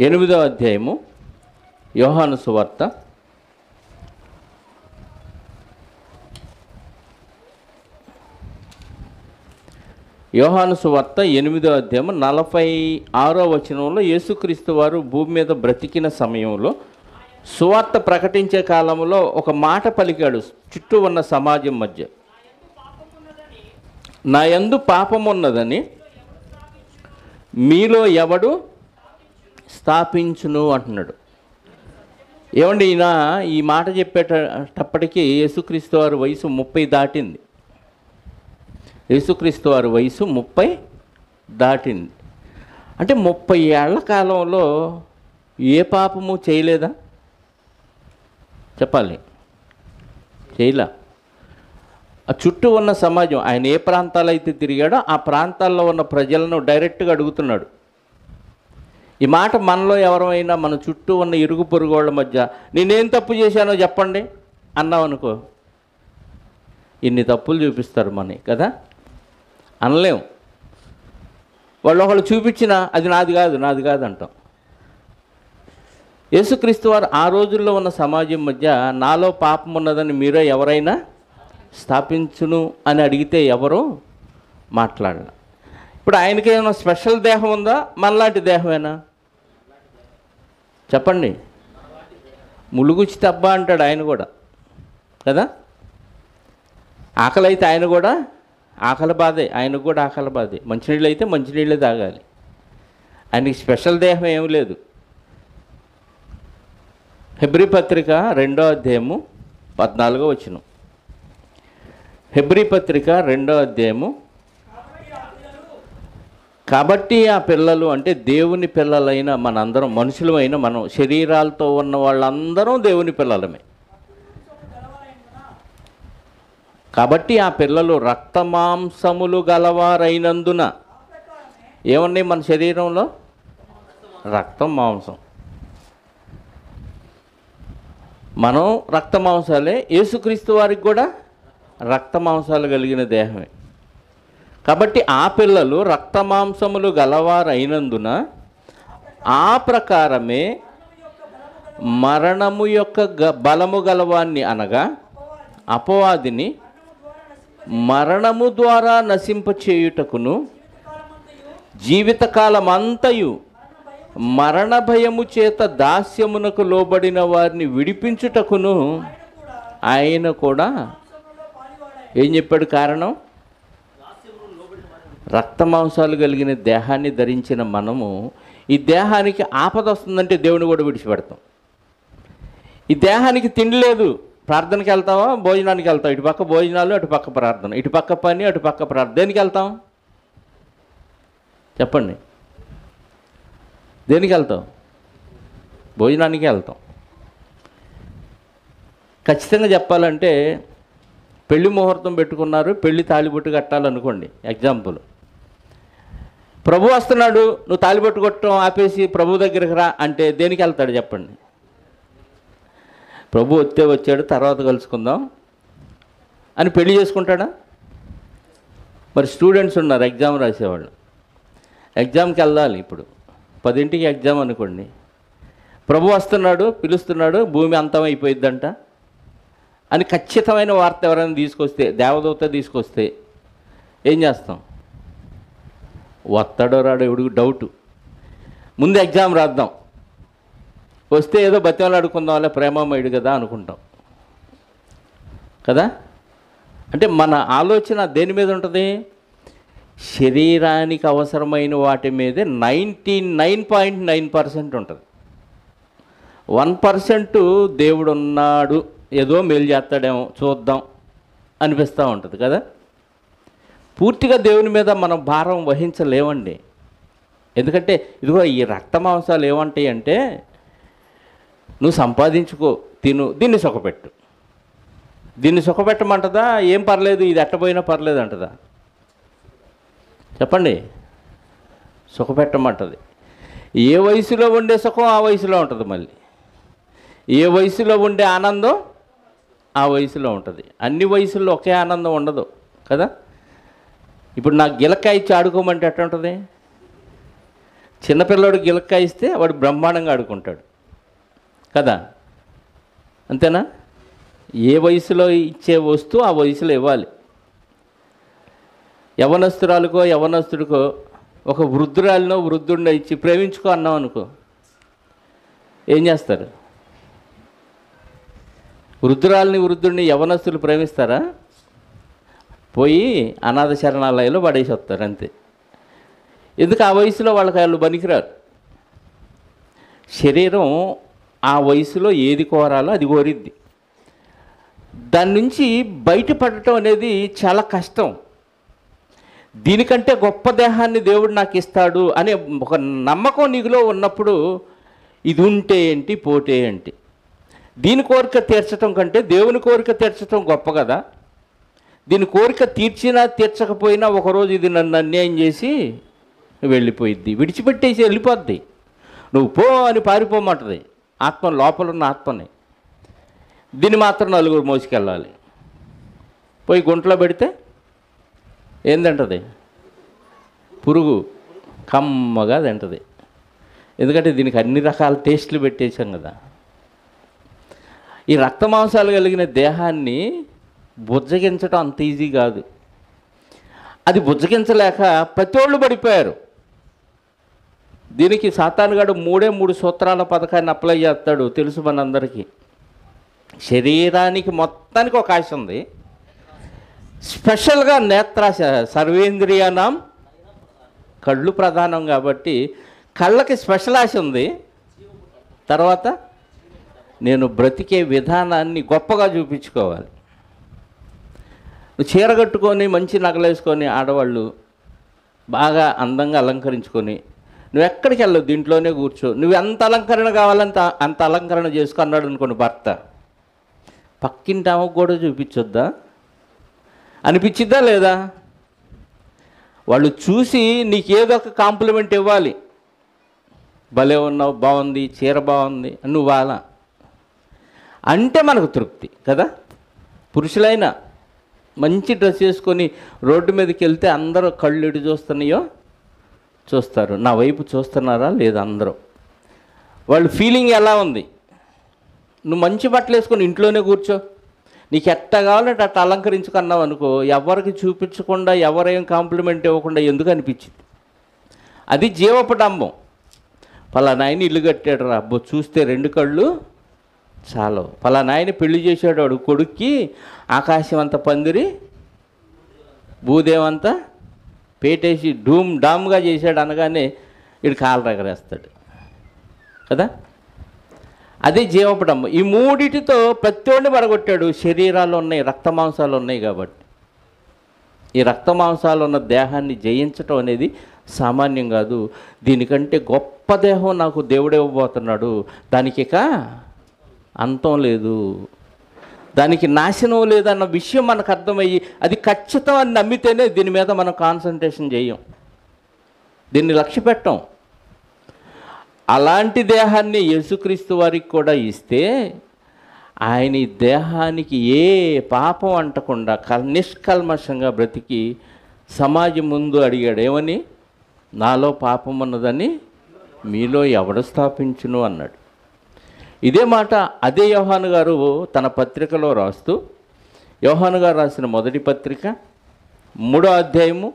8వ అధ్యాయము యోహాను సువార్త 8వ అధ్యాయం 46వ వచనంలో యేసుక్రీస్తు వారు భూమి మీద బ్రతికిన సమయంలో సువార్త ప్రకటించే కాలంలో ఒక మాట పలికాడు చుట్టూ ఉన్న సమాజం మధ్య. నా యందు పాపమున్నదని మీలో ఎవడు స్థాపించును అంటున్నాడు. ఏమండి, ఈయన ఈ మాట చెప్పేటప్పటికీ యేసుక్రీస్తు వారి వయసు 30 దాటింది. యేసుక్రీస్తు వారి వయసు 30 దాటింది. అంటే 30 ఏళ్ల కాలంలో ఏ పాపము చేయలేదా? చెప్పాలి, చేయలే. ఆ చుట్టూ ఉన్న సమాజం, ఆయన ఏ ప్రాంతాలు అయితే తిరిగాడో ఆ ప్రాంతాల్లో ఉన్న ప్రజలను డైరెక్ట్గా అడుగుతున్నాడు. ఈ మాట మనలో ఎవరైనా మన చుట్టూ ఉన్న ఇరుగు పొరుగు వాళ్ళ మధ్య నేనేం తప్పు చేశానో చెప్పండి అన్నామనుకో, ఇన్ని తప్పులు చూపిస్తారు మనకి కదా, అనలేం. వాళ్ళు ఒకళ్ళు చూపించినా అది నాది కాదు అంటాం. యేసుక్రీస్తు వారు ఆ రోజుల్లో ఉన్న సమాజం మధ్య నాలో పాపం ఉన్నదని మీరే ఎవరైనా స్థాపించును అని అడిగితే ఎవరో మాట్లాడాలి. ఇప్పుడు ఆయనకి ఏమైనా స్పెషల్ దేహం ఉందా? మనలాంటి దేహమేనా? చెప్పండి. ములుగుచ్చి తబ్బా అంటాడు ఆయన కూడా కదా. ఆకలి అయితే ఆయన కూడా ఆకలి బాధే, ఆయనకు కూడా ఆకలి బాధే. మంచినీళ్ళు అయితే మంచినీళ్ళే తాగాలి. ఆయనకి స్పెషల్ దేహం ఏమి లేదు. హెబ్రీ పత్రిక 2వ అధ్యాయము 14వ వచనం. హెబ్రీ పత్రిక 2వ అధ్యాయము. కాబట్టి ఆ పిల్లలు అంటే దేవుని పిల్లలైన మనందరం, మనుషులమైన మనం, శరీరాలతో ఉన్న వాళ్ళందరం దేవుని పిల్లలమే. కాబట్టి ఆ పిల్లలు రక్తమాంసములు గలవారైనందున, ఏమున్నాయి మన శరీరంలో? రక్తం, మాంసం. మనం రక్త మాంసాలే. యేసుక్రీస్తు వారికి కూడా రక్త మాంసాలు కలిగిన దేహమే. కాబట్టి ఆ పిల్లలు రక్తమాంసములు గలవారైనందున ఆ ప్రకారమే మరణము యొక్క బలము గలవాన్ని అనగా అపవాదిని మరణము ద్వారా నశింపచేయుటకును జీవితకాలం అంతయు మరణ భయము చేత దాస్యమునకు లోబడిన వారిని విడిపించుటకును ఆయన కూడా ఏం చెప్పాడు కారణం? రక్తమాంసాలు కలిగిన దేహాన్ని ధరించిన మనము ఈ దేహానికి ఆపద వస్తుందంటే దేవుని కూడా విడిచిపెడతాం. ఈ దేహానికి తిండి లేదు, ప్రార్థనకి వెళ్తావా, భోజనానికి వెళ్తావు. ఇటు పక్క భోజనాలు, అటు పక్క ప్రార్థన, ఇటు పక్క పని, అటు పక్క ప్రార్థన. దేనికి వెళ్తాం చెప్పండి? దేనికి వెళ్తాం? భోజనానికి వెళ్తాం. ఖచ్చితంగా చెప్పాలంటే పెళ్లి ముహూర్తం పెట్టుకున్నారు, పెళ్లి తాళిబొట్టు కట్టాలనుకోండి, ఎగ్జాంపుల్. ప్రభు వస్తున్నాడు, నువ్వు తాళిబొట్టు కొట్టడం ఆపేసి ప్రభు దగ్గరికి రా అంటే దేనికి వెళ్తాడు చెప్పండి? ప్రభు వస్తే వచ్చాడు, తర్వాత కలుసుకుందాం అని పెళ్లి చేసుకుంటాడా? మరి స్టూడెంట్స్ ఉన్నారు ఎగ్జామ్ రాసేవాళ్ళు, ఎగ్జామ్కి వెళ్ళాలి. ఇప్పుడు 10ంటికి ఎగ్జామ్ అనుకోండి, ప్రభు వస్తున్నాడు, పిలుస్తున్నాడు, భూమి అంతమైపోయిద్దంట అని ఖచ్చితమైన వార్త ఎవరైనా తీసుకొస్తే, దేవదూత తీసుకొస్తే ఏం చేస్తాం? వస్తాడో రాడో ఎవడికి డౌటు. ముందు ఎగ్జామ్ రాద్దాం, వస్తే ఏదో బతిమాలు ఆడుకుందాం, అలా ప్రేమమయుడు కదా అనుకుంటాం కదా. అంటే మన ఆలోచన దేని మీద ఉంటుంది? శరీరానికి అవసరమైన వాటి మీదే 99.9% ఉంటుంది. 1% దేవుడు ఉన్నాడు, ఏదో మేలు చేస్తాడేమో చూద్దాం అనిపిస్తూ ఉంటుంది కదా. పూర్తిగా దేవుని మీద మనం భారం వహించలేమండి. ఎందుకంటే ఇదిగో ఈ రక్త మాంసాలు ఏమంటాయి అంటే, నువ్వు సంపాదించుకో, తిను, దీన్ని సుఖపెట్టు. దీన్ని సుఖపెట్టమంటదా? ఏం పర్లేదు, ఇది ఎట్టపోయినా పర్లేదు అంటదా? చెప్పండి. సుఖపెట్టమంటది. ఏ వయసులో ఉండే సుఖం ఆ వయసులో ఉంటుంది, మళ్ళీ ఏ వయసులో ఉండే ఆనందం ఆ వయసులో ఉంటుంది. అన్ని వయసుల్లో ఒకే ఆనందం ఉండదు కదా. ఇప్పుడు నాకు గిలక్కాయ ఇచ్చి ఆడుకోమంటే ఎట్లా ఉంటుంది? చిన్నపిల్లవాడు గిలక్కాయ ఇస్తే వాడు బ్రహ్మాండంగా ఆడుకుంటాడు కదా, అంతేనా? ఏ వయసులో ఇచ్చే వస్తువు ఆ వయసులో ఇవ్వాలి. యవనస్తురాలకో యవనస్తుడికో ఒక వృద్ధురాలినో వృద్ధుడినో ఇచ్చి ప్రేమించుకో అన్నాం అనుకో, ఏం చేస్తారు? వృద్ధురాలిని వృద్ధుడిని యవనస్తులు ప్రేమిస్తారా? పోయి అనాథ శరణాలయంలో పడేసి వస్తారు అంతే. ఎందుకు? ఆ వయసులో వాళ్ళకి వాళ్ళు పనికిరారు. శరీరం ఆ వయసులో ఏది కోరాలో అది కోరిద్ది. దాని నుంచి బయటపడటం అనేది చాలా కష్టం. దీనికంటే గొప్ప దేహాన్ని దేవుడు నాకు ఇస్తాడు అనే ఒక నమ్మకం నీకులో ఉన్నప్పుడు ఇది ఉంటే ఏంటి, పోతే ఏంటి? దీని కోరిక తీర్చడం కంటే దేవుని కోరిక తీర్చడం గొప్ప కదా. దీని కోరిక తీర్చినా తీర్చకపోయినా ఒకరోజు ఇది నన్ను అన్యాయం చేసి వెళ్ళిపోయిద్ది, విడిచిపెట్టేసి వెళ్ళిపోద్ది. నువ్వు పో అని పారిపోమంటది ఆత్మ, లోపల ఉన్న ఆత్మని. దీన్ని మాత్రం నలుగురు మోసుకెళ్ళాలి. పోయి గుంటలో పెడితే ఏందంటది? పురుగు కమ్మగా తింటది. ఎందుకంటే దీనికి అన్ని రకాల టేస్ట్లు పెట్టేశాం కదా. ఈ రక్త మాంసాలు కలిగిన దేహాన్ని బుజ్జగించడం అంత ఈజీ కాదు. అది బుజ్జగించలేక ప్రతి ఒళ్ళు పడిపోయారు. దీనికి సాతానుగాడు 3 సూత్రాల పథకాన్ని అప్లై చేస్తాడు, తెలుసు మనందరికీ. శరీరానికి మొత్తానికి ఒక ఆశ ఉంది, స్పెషల్గా నేత్రాశ, సర్వేంద్రియానం, కళ్ళు ప్రధానం కాబట్టి కళ్ళకి స్పెషల్ ఆశ ఉంది. తర్వాత నేను బ్రతికే విధానాన్ని గొప్పగా చూపించుకోవాలి. నువ్వు చీర కట్టుకొని మంచి నగలేసుకొని ఆడవాళ్ళు బాగా అందంగా అలంకరించుకొని నువ్వు ఎక్కడికి వెళ్ళవు, దీంట్లోనే కూర్చో. నువ్వు ఎంత అలంకరణ కావాలంత అంత అలంకరణ చేసుకున్నాడు అనుకోండి భర్త, పక్కింటి ఆమెకు కూడా చూపించొద్దా? అనిపించిద్దా లేదా? వాళ్ళు చూసి నీకేదో ఒక కాంప్లిమెంట్ ఇవ్వాలి. భలే ఉన్నావు, బాగుంది, చీర బాగుంది, నువ్వు అలా అంటే మనకు తృప్తి కదా. పురుషులైనా మంచి డ్రెస్ వేసుకొని రోడ్డు మీదకి వెళ్తే అందరూ కళ్ళు ఎటు చూస్తున్నాయో చూస్తారు, నా వైపు చూస్తున్నారా లేదా అందరూ. వాళ్ళ ఫీలింగ్ ఎలా ఉంది? నువ్వు మంచి బట్టలు వేసుకొని ఇంట్లోనే కూర్చో, నీకు ఎట్ట కావాలంటే అట్ట అలంకరించుకున్నావు అనుకో, ఎవరికి చూపించకుండా ఎవరేం కాంప్లిమెంట్ ఇవ్వకుండా ఎందుకు అనిపించింది? అది జీవపడంబం. పలానాయన ఇల్లు కట్టాడు రా, అబ్బో చూస్తే 2 కళ్ళు చాలు. పలానాయన పెళ్లి చేశాడు, వాడు కొడుక్కి ఆకాశం అంత పందిరి భూదేవంతా పేటేసి డూమ్ డామ్గా చేశాడు అనగానే వీడు కాలు రగరేస్తాడు కదా. అదే జీవపడంబం. ఈ మూడిటితో ప్రతి ఒడిని పడగొట్టాడు. శరీరాలు ఉన్నాయి, రక్త మాంసాలు ఉన్నాయి కాబట్టి. ఈ రక్త మాంసాలు ఉన్న దేహాన్ని జయించటం అనేది సామాన్యం కాదు. దీనికంటే గొప్ప దేహం నాకు దేవుడు ఇవ్వబోతున్నాడు. దానికి ఇక అంతం లేదు, దానికి నాశనం లేదన్న విషయం మనకు అర్థమయ్యి అది ఖచ్చితం అని నమ్మితేనే దీని మీద మనం కాన్సన్ట్రేషన్ చేయం, దీన్ని లక్ష్య పెట్టం. అలాంటి దేహాన్ని యేసుక్రీస్తు వారికి కూడా ఇస్తే ఆయన ఈ దేహానికి ఏ పాపం అంటకుండా నిష్కల్మషంగా బ్రతికి సమాజం ముందు అడిగాడు, ఏమని? నాలో పాపం ఉన్నదని మీలో ఎవడు స్థాపించును అన్నాడు. ఇదే మాట అదే యోహాను గారు తన పత్రికలో రాస్తూ, యోహాను గారు రాసిన మొదటి పత్రిక 3వ అధ్యాయము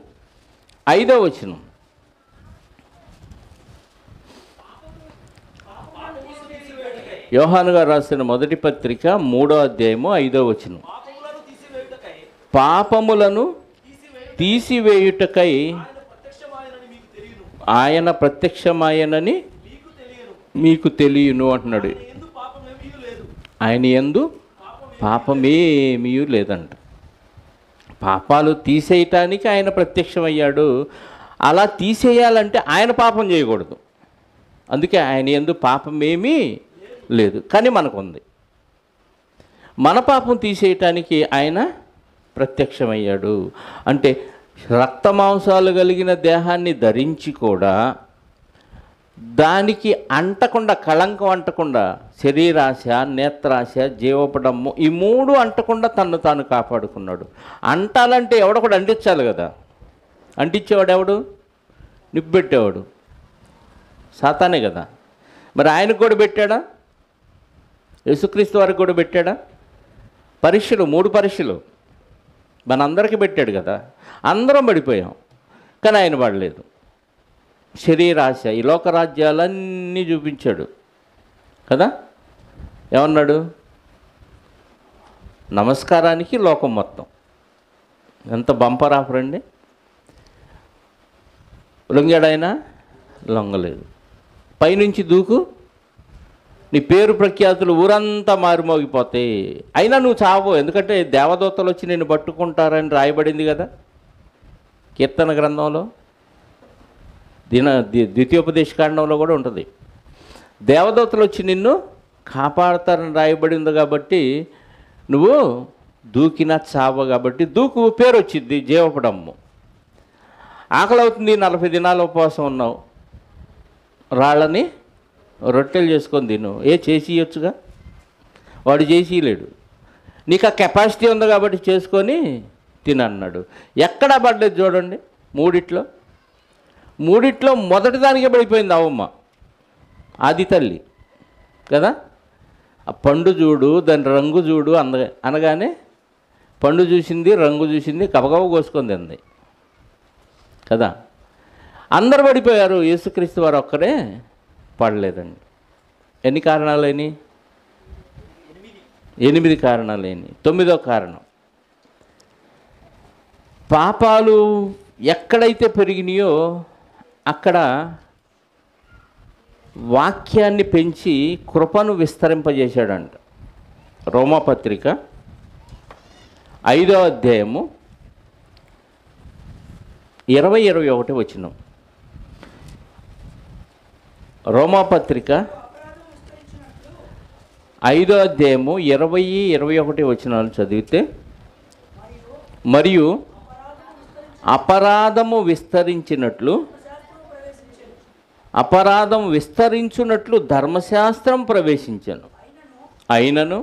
5వ వచనం, యోహాను గారు రాసిన మొదటి పత్రిక 3వ అధ్యాయము 5వ వచనం, పాపములను తీసివేయుటకై ఆయన ప్రత్యక్షమాయనని మీకు తెలియను అంటున్నాడు. ఆయన యందు పాపమేమీ లేదంట. పాపాలు తీసేయటానికి ఆయన ప్రత్యక్షమయ్యాడు. అలా తీసేయాలంటే ఆయన పాపం చేయకూడదు. అందుకే ఆయన యందు పాపమేమీ లేదు, కానీ మనకుంది. మన పాపం తీసేయటానికి ఆయన ప్రత్యక్షమయ్యాడు. అంటే రక్త మాంసాలు కలిగిన దేహాన్ని ధరించి కూడా దానికి అంటకుండా, కళంకం అంటకుండా, శరీరాశ, నేత్రాశ, జీవపడము, ఈ 3 అంటకుండా తను తాను కాపాడుకున్నాడు. అంటాలంటే ఎవడొకడు అంటించాలి కదా. అంటించేవాడు ఎవడు? నిప్పు పెట్టేవాడు సాతానే కదా. మరి ఆయనకు కూడా పెట్టాడా? యేసుక్రీస్తు వారికి కూడా పెట్టాడా? పరీక్షలు, 3 పరీక్షలు మనందరికీ పెట్టాడు కదా. అందరం పడిపోయాం, కానీ ఆయన పడలేదు. శరీరాశ, ఈ లోకరాజ్యాలన్నీ చూపించాడు కదా. ఏమన్నాడు? నమస్కారానికి లోకం మొత్తం. ఎంత బంపర్ ఆఫర్ అండి. లొంగాడైనా లొంగలేదు. పైనుంచి దూకు, నీ పేరు ప్రఖ్యాతులు ఊరంతా మారుమోగిపోతాయి, అయినా నువ్వు చావు. ఎందుకంటే దేవదూతలు వచ్చి నిన్ను పట్టుకుంటారని రాయబడింది కదా కీర్తన గ్రంథంలో. ద్వితీయోపదేశకాండంలో కూడా ఉంటుంది. దేవదూతలు వచ్చి నిన్ను కాపాడతారని రాయబడింది కాబట్టి నువ్వు దూకినా చావు. కాబట్టి దూకు, పేరు వచ్చింది, జీవపడమ్ము. ఆకలి అవుతుంది, 40 దినాలు ఉపవాసం ఉన్నావు, రాళ్ళని రొట్టెలు చేసుకొని తిను. చేసి ఇవ్వచ్చుగా, వాడు చేసి లేడు. నీకు ఆ కెపాసిటీ ఉంది కాబట్టి చేసుకొని తినన్నాడు. ఎక్కడా పడ్డది చూడండి. మూడిట్లో మొదటి దానికే పడిపోయింది అవ్వమ్మ, ఆది తల్లి కదా. ఆ పండు చూడు, దాని రంగు చూడు అనగానే పండు చూసింది, రంగు చూసింది, కబగబ కోసుకొని తింది కదా. అందరు పడిపోయారు, యేసుక్రీస్తు వారు ఒక్కరే పడలేదండి. ఎన్ని కారణాలని? 8 కారణాలేని. 9వ కారణం, పాపాలు ఎక్కడైతే పెరిగినాయో అక్కడ వాక్యాన్ని పెంచి కృపను విస్తరింపజేశాడంట. రోమాపత్రిక 5వ అధ్యాయము 20-21 వచనం. రోమాపత్రిక 5వ అధ్యాయము 20-21 వచనాలు చదివితే, మరియు అపరాధము విస్తరించున్నట్లు ధర్మశాస్త్రం ప్రవేశించెను. అయినను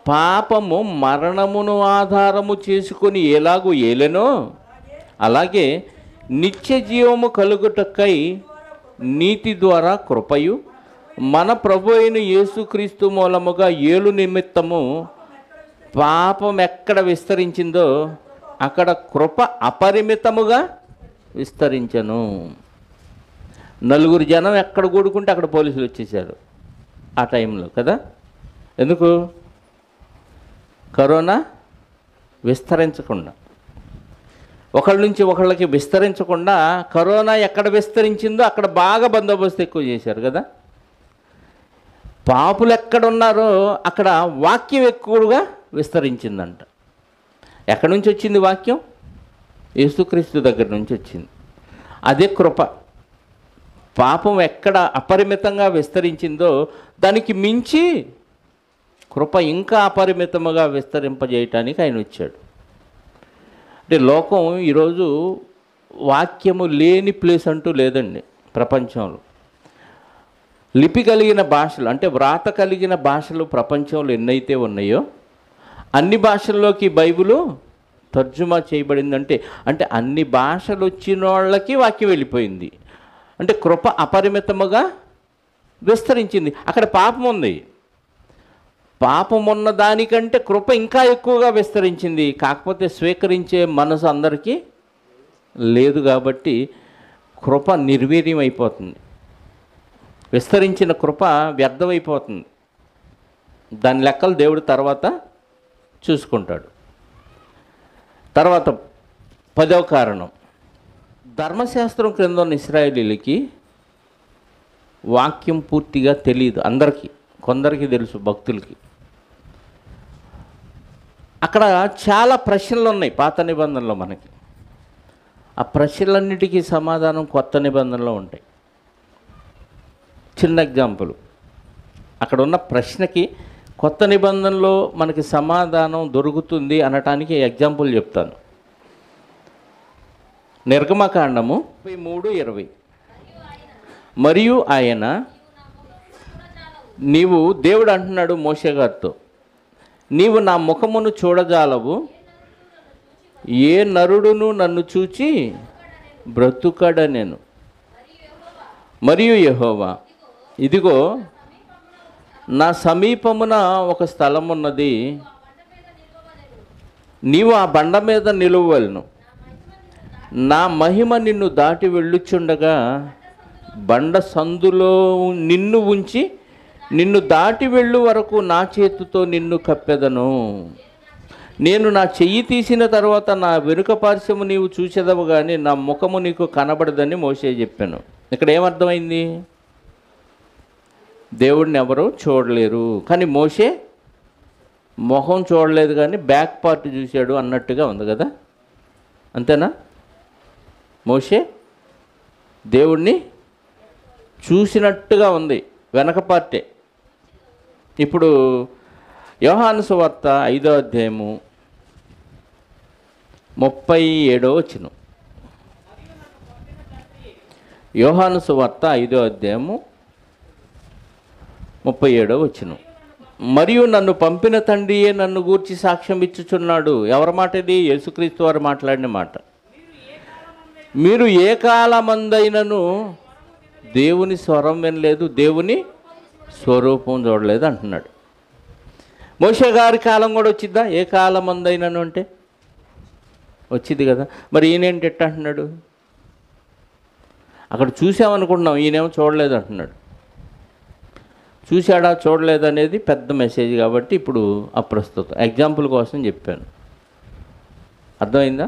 పాపము మరణమును ఆధారము చేసుకొని ఎలాగూ ఏలెనో అలాగే నిత్య జీవము కలుగుటకై నీతి ద్వారా కృపయు మన ప్రభు అయిన యేసుక్రీస్తు మూలముగా ఏలు నిమిత్తము పాపం ఎక్కడ విస్తరించిందో అక్కడ కృప అపరిమితముగా విస్తరించెను. నలుగురు జనం ఎక్కడ కూడుకుంటే అక్కడ పోలీసులు వచ్చేసారు ఆ టైంలో కదా. ఎందుకు? కరోనా విస్తరించకుండా, ఒకళ్ళ నుంచి ఒకళ్ళకి విస్తరించకుండా కరోనా ఎక్కడ విస్తరించిందో అక్కడ బాగా బందోబస్తు ఎక్కువ చేశారు కదా. పాపులు ఎక్కడున్నారో అక్కడ వాక్యం ఎక్కువగా విస్తరించిందంట. ఎక్కడి నుంచి వచ్చింది వాక్యం? యేసుక్రీస్తు దగ్గర నుంచి వచ్చింది. అదే కృప. పాపం ఎక్కడ అపరిమితంగా విస్తరించిందో దానికి మించి కృప ఇంకా అపరిమితముగా విస్తరింపజేయటానికి ఆయన వచ్చాడు. అంటే లోకం ఈరోజు వాక్యము లేని ప్లేస్ అంటూ లేదండి ప్రపంచంలో. లిపి కలిగిన భాషలు అంటే వ్రాత కలిగిన భాషలు ప్రపంచంలో ఎన్నైతే ఉన్నాయో అన్ని భాషల్లోకి బైబిలు తర్జుమా చేయబడిందంటే అంటే అన్ని భాషలు వచ్చిన వాళ్ళకి వాక్యం వెళ్ళిపోయింది. అంటే కృప అపరిమితముగా విస్తరించింది. అక్కడ పాపం ఉంది, పాపం ఉన్న దానికంటే కృప ఇంకా ఎక్కువగా విస్తరించింది. కాకపోతే స్వీకరించే మనసు అందరికీ లేదు కాబట్టి కృప నిర్వీర్యం అయిపోతుంది. విస్తరించిన కృప వ్యర్థమైపోతుంది. దాని లెక్కలు దేవుడు తర్వాత చూసుకుంటాడు. తర్వాత 10వ కారణం, ధర్మశాస్త్రం క్రింద ఉన్న ఇశ్రాయేలీలకి వాక్యం పూర్తిగా తెలియదు. అందరికీ, కొందరికి తెలుసు, భక్తులకి. అక్కడ చాలా ప్రశ్నలు ఉన్నాయి పాత నిబంధనలో మనకి. ఆ ప్రశ్నలన్నిటికీ సమాధానం కొత్త నిబంధనలో ఉంటాయి. చిన్న ఎగ్జాంపుల్, అక్కడ ఉన్న ప్రశ్నకి కొత్త నిబంధనలో మనకి సమాధానం దొరుకుతుంది అనటానికి ఎగ్జాంపుల్ చెప్తాను. నిర్గమకాండము 33:20. మరియు ఆయన, నీవు, దేవుడు అంటున్నాడు మోషే గారితో, నీవు నా ముఖమును చూడజాలవు, ఏ నరుడును నన్ను చూచి బ్రతుకడనెను. మరియు యెహోవా, ఇదిగో నా సమీపమున ఒక స్థలం ఉన్నది, నీవు ఆ బండ మీద నిలువవలెను. నా మహిమ నిన్ను దాటి వెళ్ళుచుండగా బండ సందులో నిన్ను ఉంచి నిన్ను దాటి వెళ్ళు వరకు నా చేతితో నిన్ను కప్పెదను. నేను నా చెయ్యి తీసిన తర్వాత నా వెనుక పార్శ్వము నీవు చూసేదవు కానీ నా ముఖము నీకు కనబడదని మోషే చెప్పాను. ఇక్కడ ఏమర్థమైంది? దేవుడిని ఎవరు చూడలేరు, కానీ మోషే మొహం చూడలేదు కానీ బ్యాక్ పార్ట్ చూశాడు అన్నట్టుగా ఉంది కదా. అంతేనా? మోషే దేవుణ్ణి చూసినట్టుగా ఉంది, వెనక పార్టే. ఇప్పుడు యోహాను సువార్త 5వ అధ్యాయము 37వ వచనం. యోహాను సువార్త 5వ అధ్యాయము 37వ వచనం. మరియు నన్ను పంపిన తండ్రియే నన్ను గూర్చి సాక్ష్యం ఇచ్చుచున్నాడు. ఎవరి మాట ఇది? యేసుక్రీస్తు వారు మాట్లాడిన మాట. మీరు ఏ కాలమందైనను దేవుని స్వరం వినలేదు, దేవుని స్వరూపం చూడలేదు అంటున్నాడు. మోషే గారి కాలం కూడా వచ్చిద్దా? ఏ కాలమందైనను అంటే వచ్చింది కదా. మరి ఈయనేంటి ఎట్ట అంటున్నాడు? అక్కడ చూసామనుకుంటున్నాం, ఈయనేమో చూడలేదు అంటున్నాడు. చూశాడా చూడలేదు అనేది పెద్ద మెసేజ్ కాబట్టి ఇప్పుడు అప్రస్తుతం. ఎగ్జాంపుల్ కోసం చెప్పాను. అర్థమైందా?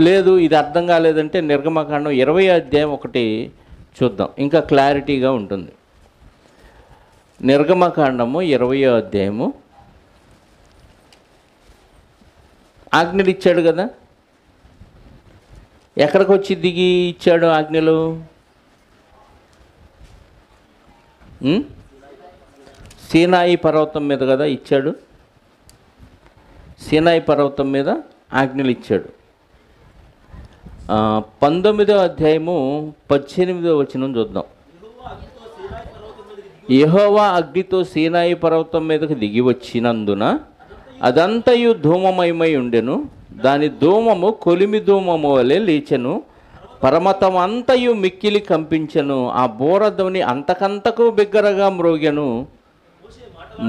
లేదు, ఇది అర్థం కాలేదంటే నిర్గమకాండం 20వ అధ్యాయం 1 చూద్దాం, ఇంకా క్లారిటీగా ఉంటుంది. నిర్గమకాండము 20వ అధ్యాయము. ఆజ్ఞలు ఇచ్చాడు కదా. ఎక్కడికి వచ్చి దిగి ఇచ్చాడు ఆజ్ఞలు? సీనాయి పర్వతం మీద కదా ఇచ్చాడు. సీనాయి పర్వతం మీద ఆజ్ఞలు ఇచ్చాడు. 19వ అధ్యాయము 18వ వచనం చూద్దాం. యెహోవా అగ్నితో సీనాయి పర్వతం మీదకి దిగి వచ్చినందున అదంతయు ధూమమయమై ఉండెను. దాని ధూమము కొలిమి ధూమము వలె లేచెను. పర్వతం అంతయు మిక్కిలి కంపించెను. ఆ బోరధ్వని అంతకంతకు బిగ్గరగా మ్రోగెను.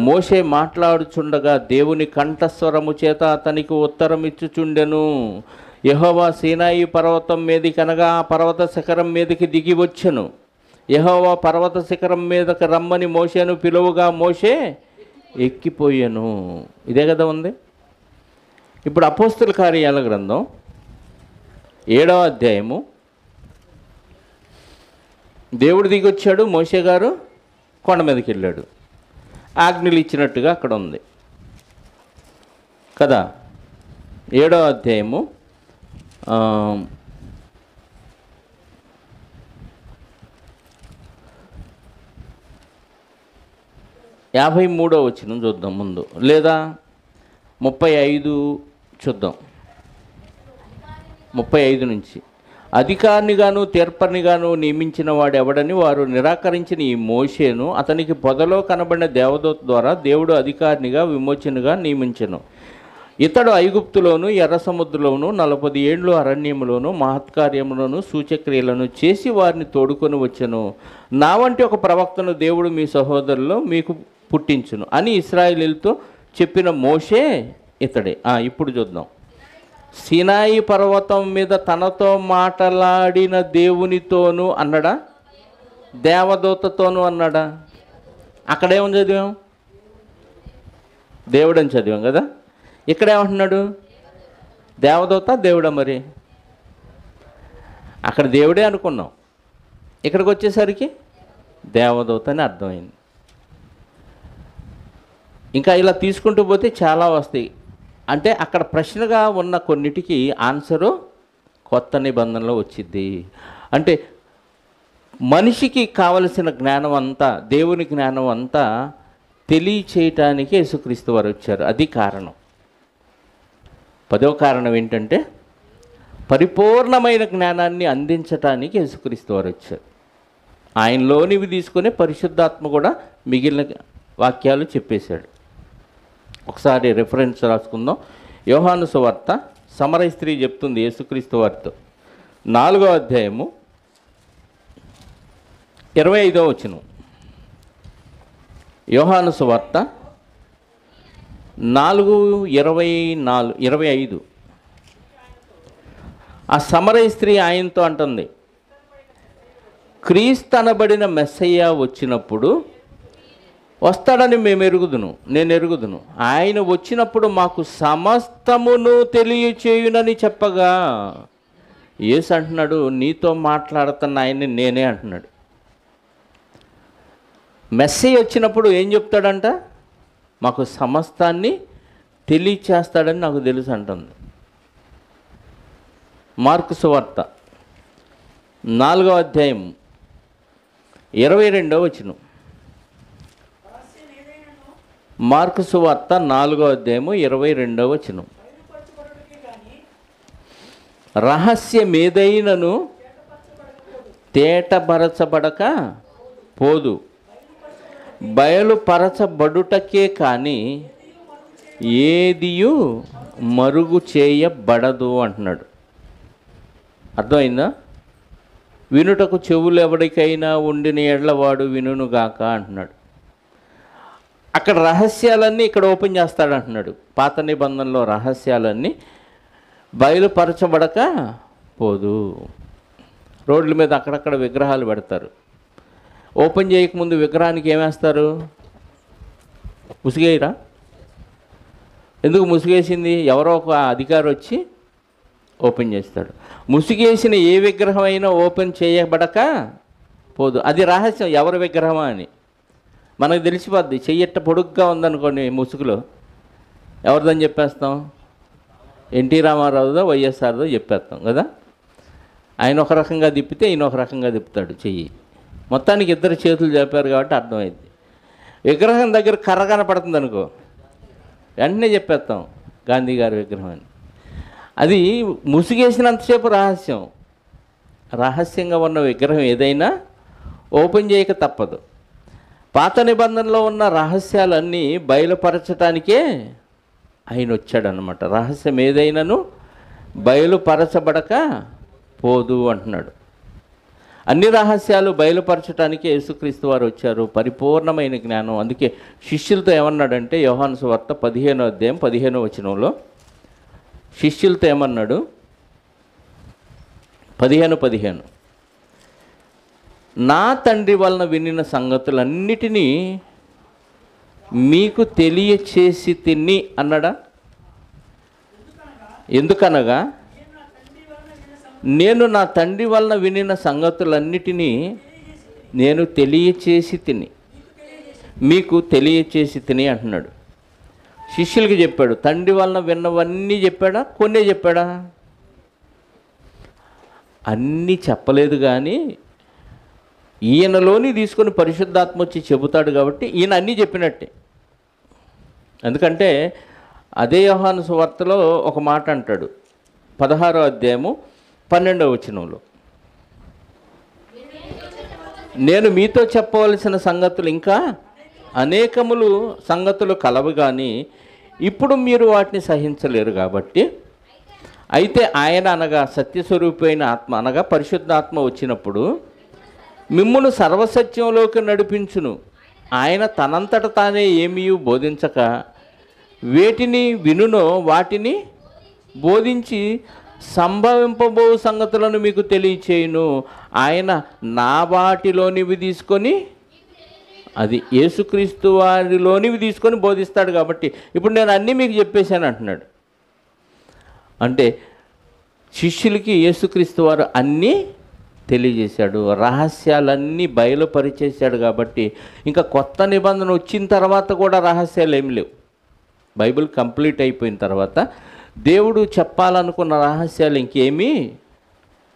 మోషే మాట్లాడుచుండగా దేవుని కంఠస్వరము చేత అతనికి ఉత్తరం ఇచ్చుచుండెను. యెహోవా సీనాయి పర్వతం మీదకి అనగా ఆ పర్వత శిఖరం మీదకి దిగి వచ్చెను. యెహోవా పర్వత శిఖరం మీదకి రమ్మని మోషేను పిలువగా మోషే ఎక్కిపోయాను. ఇదే కదా ఉంది. ఇప్పుడు అపోస్తుల కార్యాల గ్రంథం 7వ అధ్యాయము. దేవుడు దిగొచ్చాడు, మోషే గారు కొండ మీదకి వెళ్ళాడు, ఆజ్ఞలు ఇచ్చినట్టుగా అక్కడ ఉంది కదా. 7వ అధ్యాయము 53వ వచనం చూద్దాం ముందు, లేదా 35 చూద్దాం. 35 నుంచి, అధికారినిగాను తీర్పరినిగాను నియమించిన వాడు ఎవడని వారు నిరాకరించిన ఈ మోషేను అతనికి పొదలో కనబడిన దేవదూత ద్వారా దేవుడు అధికారినిగా విమోచనగా నియమించెను. ఇతడు ఐగుప్తులోను ఎర్ర సముద్రంలోను 40 ఏండ్లు అరణ్యములోను మహత్కార్యములను సూచక్రియలను చేసి వారిని తోడుకొని వచ్చెను. నా వంటి ఒక ప్రవక్తను దేవుడు మీ సహోదరుల్లో మీకు పుట్టించును అని ఇశ్రాయేలీయులతో చెప్పిన మోషే ఇతడే. ఇప్పుడు చూద్దాం. సీనాయి పర్వతం మీద తనతో మాట్లాడిన దేవునితోనూ అన్నాడా, దేవదూతతోనూ అన్నాడా? అక్కడేమని చదివాం? దేవుడని చదివాం కదా. ఇక్కడేమంటున్నాడు? దేవదూత దేవుడా? మరి అక్కడ దేవుడే అనుకున్నాం, ఇక్కడికి వచ్చేసరికి దేవదూత అని అర్థమైంది. ఇంకా ఇలా తీసుకుంటూ పోతే చాలా వస్తాయి. అంటే అక్కడ ప్రశ్నగా ఉన్న కొన్నిటికి ఆన్సరు కొత్త నిబంధనలో వచ్చింది. అంటే మనిషికి కావలసిన జ్ఞానం అంతా, దేవుని జ్ఞానం అంతా తెలియచేయటానికి యేసుక్రీస్తు వారు వచ్చారు. అది కారణం. 10వ కారణం ఏంటంటే పరిపూర్ణమైన జ్ఞానాన్ని అందించటానికి యేసుక్రీస్తు వారు వచ్చారు. ఆయనలోనివి తీసుకుని పరిశుద్ధాత్మ కూడా మిగిలిన వాక్యాలు చెప్పేశాడు. ఒకసారి రెఫరెన్స్ రాసుకుందాం. యోహాను సువార్త, సమరయ స్త్రీ చెప్తుంది యేసుక్రీస్తు వారితో, 4వ అధ్యాయము 25వ వచనం. యోహాను సువార్త 4:25. ఆ సమరయ స్త్రీ ఆయనతో అంటుంది, క్రీస్తు అనబడిన మెస్సయ్య వచ్చినప్పుడు వస్తాడని నేను ఎరుగుదును. ఆయన వచ్చినప్పుడు మాకు సమస్తమును తెలియచేయునని చెప్పగా, యేసు అంటున్నాడు, నీతో మాట్లాడుతున్న ఆయన్ని నేనే అంటున్నాడు. మెస్సయ్య వచ్చినప్పుడు ఏం చెప్తాడంట? మాకు సమస్తాన్ని తెలియచేస్తాడని నాకు తెలుసు అంటుంది. మార్కు సువార్త 4వ అధ్యాయం 22వ వచనం. మార్కు సువార్త 4వ అధ్యాయము 22వ వచనం. రహస్యమేదైనను తేటపరచబడక పోదు, బయలుపరచబడుటకే కానీ ఏదియు మరుగు చేయబడదు అంటున్నాడు. అర్థమైందా? వినుటకు చెవులు ఎవరికైనా ఉండిన ఎడ్లవాడు వినుగాక అంటున్నాడు. అక్కడ రహస్యాలన్నీ ఇక్కడ ఓపెన్ చేస్తాడు అంటున్నాడు. పాత నిబంధనలో రహస్యాలన్నీ బయలుపరచబడక పోదు. రోడ్ల మీద అక్కడక్కడ విగ్రహాలు పెడతారు. ఓపెన్ చేయకముందు విగ్రహానికి ఏమేస్తారు? ముసుగేయరా? ఎందుకు ముసుగేసింది? ఎవరో ఒక అధికారి వచ్చి ఓపెన్ చేస్తాడు. ముసుగేసిన ఏ విగ్రహం అయినా ఓపెన్ చేయబడక పోదు. అది రహస్యం, ఎవరి విగ్రహమా అని మనకు తెలిసిపోద్ది. చెయ్యట్ట పొడుగ్గా ఉందనుకోండి ముసుగులో, ఎవరిదని చెప్పేస్తాం? ఎన్టీ రామారావుదో వైఎస్ఆర్దో చెప్పేస్తాం కదా. ఆయన ఒక రకంగా తిప్పితే ఈయన ఒక రకంగా తిప్పుతాడు చెయ్యి. మొత్తానికి ఇద్దరు చేతులు చెప్పారు కాబట్టి అర్థమైంది. విగ్రహం దగ్గర కర్ర కనపడుతుంది అనుకో, వెంటనే చెప్పేస్తాం గాంధీ గారి విగ్రహం అని. అది ముసుగేసినంతసేపు రహస్యం. రహస్యంగా ఉన్న విగ్రహం ఏదైనా ఓపెన్ చేయక తప్పదు. పాత నిబంధనలో ఉన్న రహస్యాలన్నీ బయలుపరచటానికే ఆయన వచ్చాడనమాట. రహస్యం ఏదైనాను బయలుపరచబడక పోదు అంటున్నాడు. అన్ని రహస్యాలు బయలుపరచడానికి యేసుక్రీస్తు వారు వచ్చారు. పరిపూర్ణమైన జ్ఞానం. అందుకే శిష్యులతో ఏమన్నాడంటే, యోహాను సువార్త 15వ అధ్యాయం 15వ వచనంలో శిష్యులతో ఏమన్నాడు? 15:15 నా తండ్రి వలన వినిన సంగతులన్నిటినీ మీకు తెలియచేసి తిని అన్నాడా? ఎందుకనగా నేను నా తండ్రి వలన వినిన సంగతులన్నిటినీ నేను తెలియచేసి తిని మీకు తెలియచేసి తిని అంటున్నాడు. శిష్యులకి చెప్పాడు. తండ్రి వలన విన్నవన్నీ చెప్పాడా? కొన్నే చెప్పాడా? అన్నీ చెప్పలేదు. కానీ ఈయనలోని తీసుకొని పరిశుద్ధాత్మ వచ్చి చెబుతాడు కాబట్టి ఈయన అన్నీ చెప్పినట్టే. ఎందుకంటే అదే యోహాను సువార్తలో ఒక మాట అంటాడు, 16వ అధ్యాయము 12వ వచనంలో, నేను మీతో చెప్పవలసిన సంగతులు ఇంకా అనేకములు సంగతులు కలవు, కానీ ఇప్పుడు మీరు వాటిని సహించలేరు. కాబట్టి అయితే ఆయన అనగా సత్యస్వరూపైన ఆత్మ అనగా పరిశుద్ధాత్మ వచ్చినప్పుడు మిమ్మును సర్వసత్యంలోకి నడిపించును. ఆయన తనంతట తానే ఏమీ బోధించక వేటిని వినునో వాటిని బోధించి సంభవింపబో సంగతులను మీకు తెలియచేయును. ఆయన నా వాటిలోనివి తీసుకొని, అది యేసుక్రీస్తు వారిలోనివి తీసుకొని బోధిస్తాడు. కాబట్టి ఇప్పుడు నేను అన్నీ మీకు చెప్పేశాను అంటున్నాడు. అంటే శిష్యులకి యేసుక్రీస్తు వారు అన్నీ తెలియజేశాడు, రహస్యాలన్నీ బయలుపరిచేశాడు. కాబట్టి ఇంకా కొత్త నిబంధన వచ్చిన తర్వాత కూడా రహస్యాలు ఏమి లేవు. బైబిల్ కంప్లీట్ అయిపోయిన తర్వాత దేవుడు చెప్పాలనుకున్న రహస్యాలు ఇంకేమీ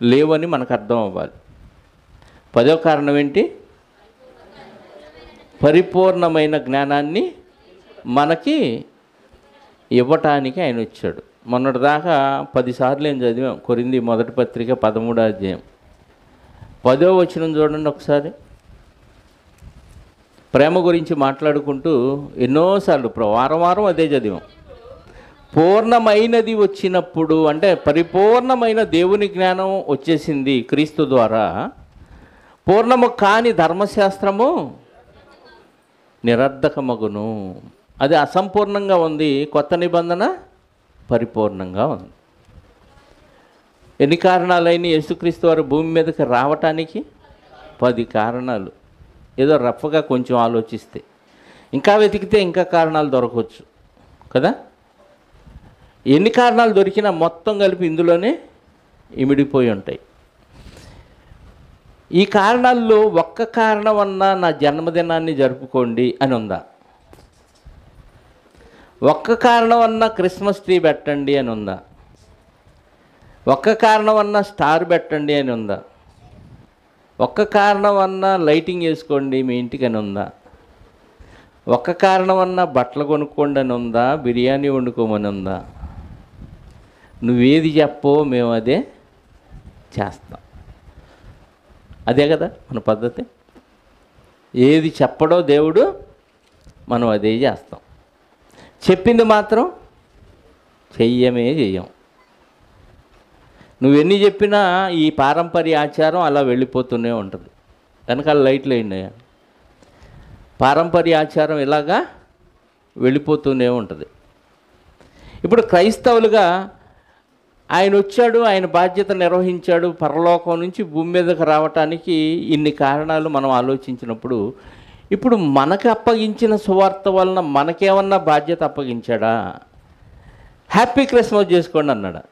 లేవని మనకు అర్థం అవ్వాలి. 10వ కారణం ఏంటి? పరిపూర్ణమైన జ్ఞానాన్ని మనకి ఇవ్వటానికి ఆయన వచ్చాడు. మొన్నటిదాకా 10 సార్లు ఏం చదివాం. కొరింథీ మొదటి పత్రిక 13వ అధ్యాయం 10వ వచనం చూడండి ఒకసారి. ప్రేమ గురించి మాట్లాడుకుంటూ ఎన్నోసార్లు వారం వారం అదే చదివాం. పూర్ణమైనది వచ్చినప్పుడు, అంటే పరిపూర్ణమైన దేవుని జ్ఞానం వచ్చేసింది క్రీస్తు ద్వారా. పూర్ణము కాని ధర్మశాస్త్రము నిరర్ధకమగును. అది అసంపూర్ణంగా ఉంది, కొత్త నిబంధన పరిపూర్ణంగా ఉంది. ఎన్ని కారణాలైన యేసుక్రీస్తు వారు భూమి మీదకి రావటానికి? 10 కారణాలు. ఏదో రఫ్గా కొంచెం ఆలోచిస్తే, ఇంకా వెతికితే ఇంకా కారణాలు దొరకవచ్చు కదా. ఎన్ని కారణాలు దొరికినా మొత్తం కలిపి ఇందులోనే ఇమిడిపోయి ఉంటాయి. ఈ కారణాల్లో ఒక్క కారణం అన్నా నా జన్మదినాన్ని జరుపుకోండి అని ఉందా? ఒక్క కారణం అన్నా క్రిస్మస్ ట్రీ పెట్టండి అని ఉందా? ఒక్క కారణం అన్నా స్టార్ పెట్టండి అని ఉందా? ఒక్క కారణం అన్నా లైటింగ్ వేసుకోండి మీ ఇంటికి అని ఉందా? ఒక్క కారణం అన్నా బట్టలు కొనుక్కోండి అని ఉందా? బిర్యానీ వండుకోమని ఉందా? నువ్వేది చెప్పో మేము అదే చేస్తాం. అదే కదా మన పద్ధతి. ఏది చెప్పడో దేవుడు, మనం అదే చేస్తాం. చెప్పింది మాత్రం చెయ్యం. నువ్వెన్ని చెప్పినా ఈ పారంపర్య ఆచారం అలా వెళ్ళిపోతూనే ఉంటుంది. వెనకాల లైట్లు అయినాయా? పారంపర్య ఆచారం ఇలాగా వెళ్ళిపోతూనే ఉంటుంది. ఇప్పుడు క్రైస్తవులుగా ఆయన వచ్చాడు, ఆయన బాధ్యత నిర్వహించాడు. పరలోకం నుంచి భూమి మీదకి రావటానికి ఇన్ని కారణాలు మనం ఆలోచించినప్పుడు, ఇప్పుడు మనకు అప్పగించిన సువార్త వలన మనకేమన్నా బాధ్యత అప్పగించాడా? హ్యాపీ క్రిస్మస్ చేసుకోండి అన్నాడా?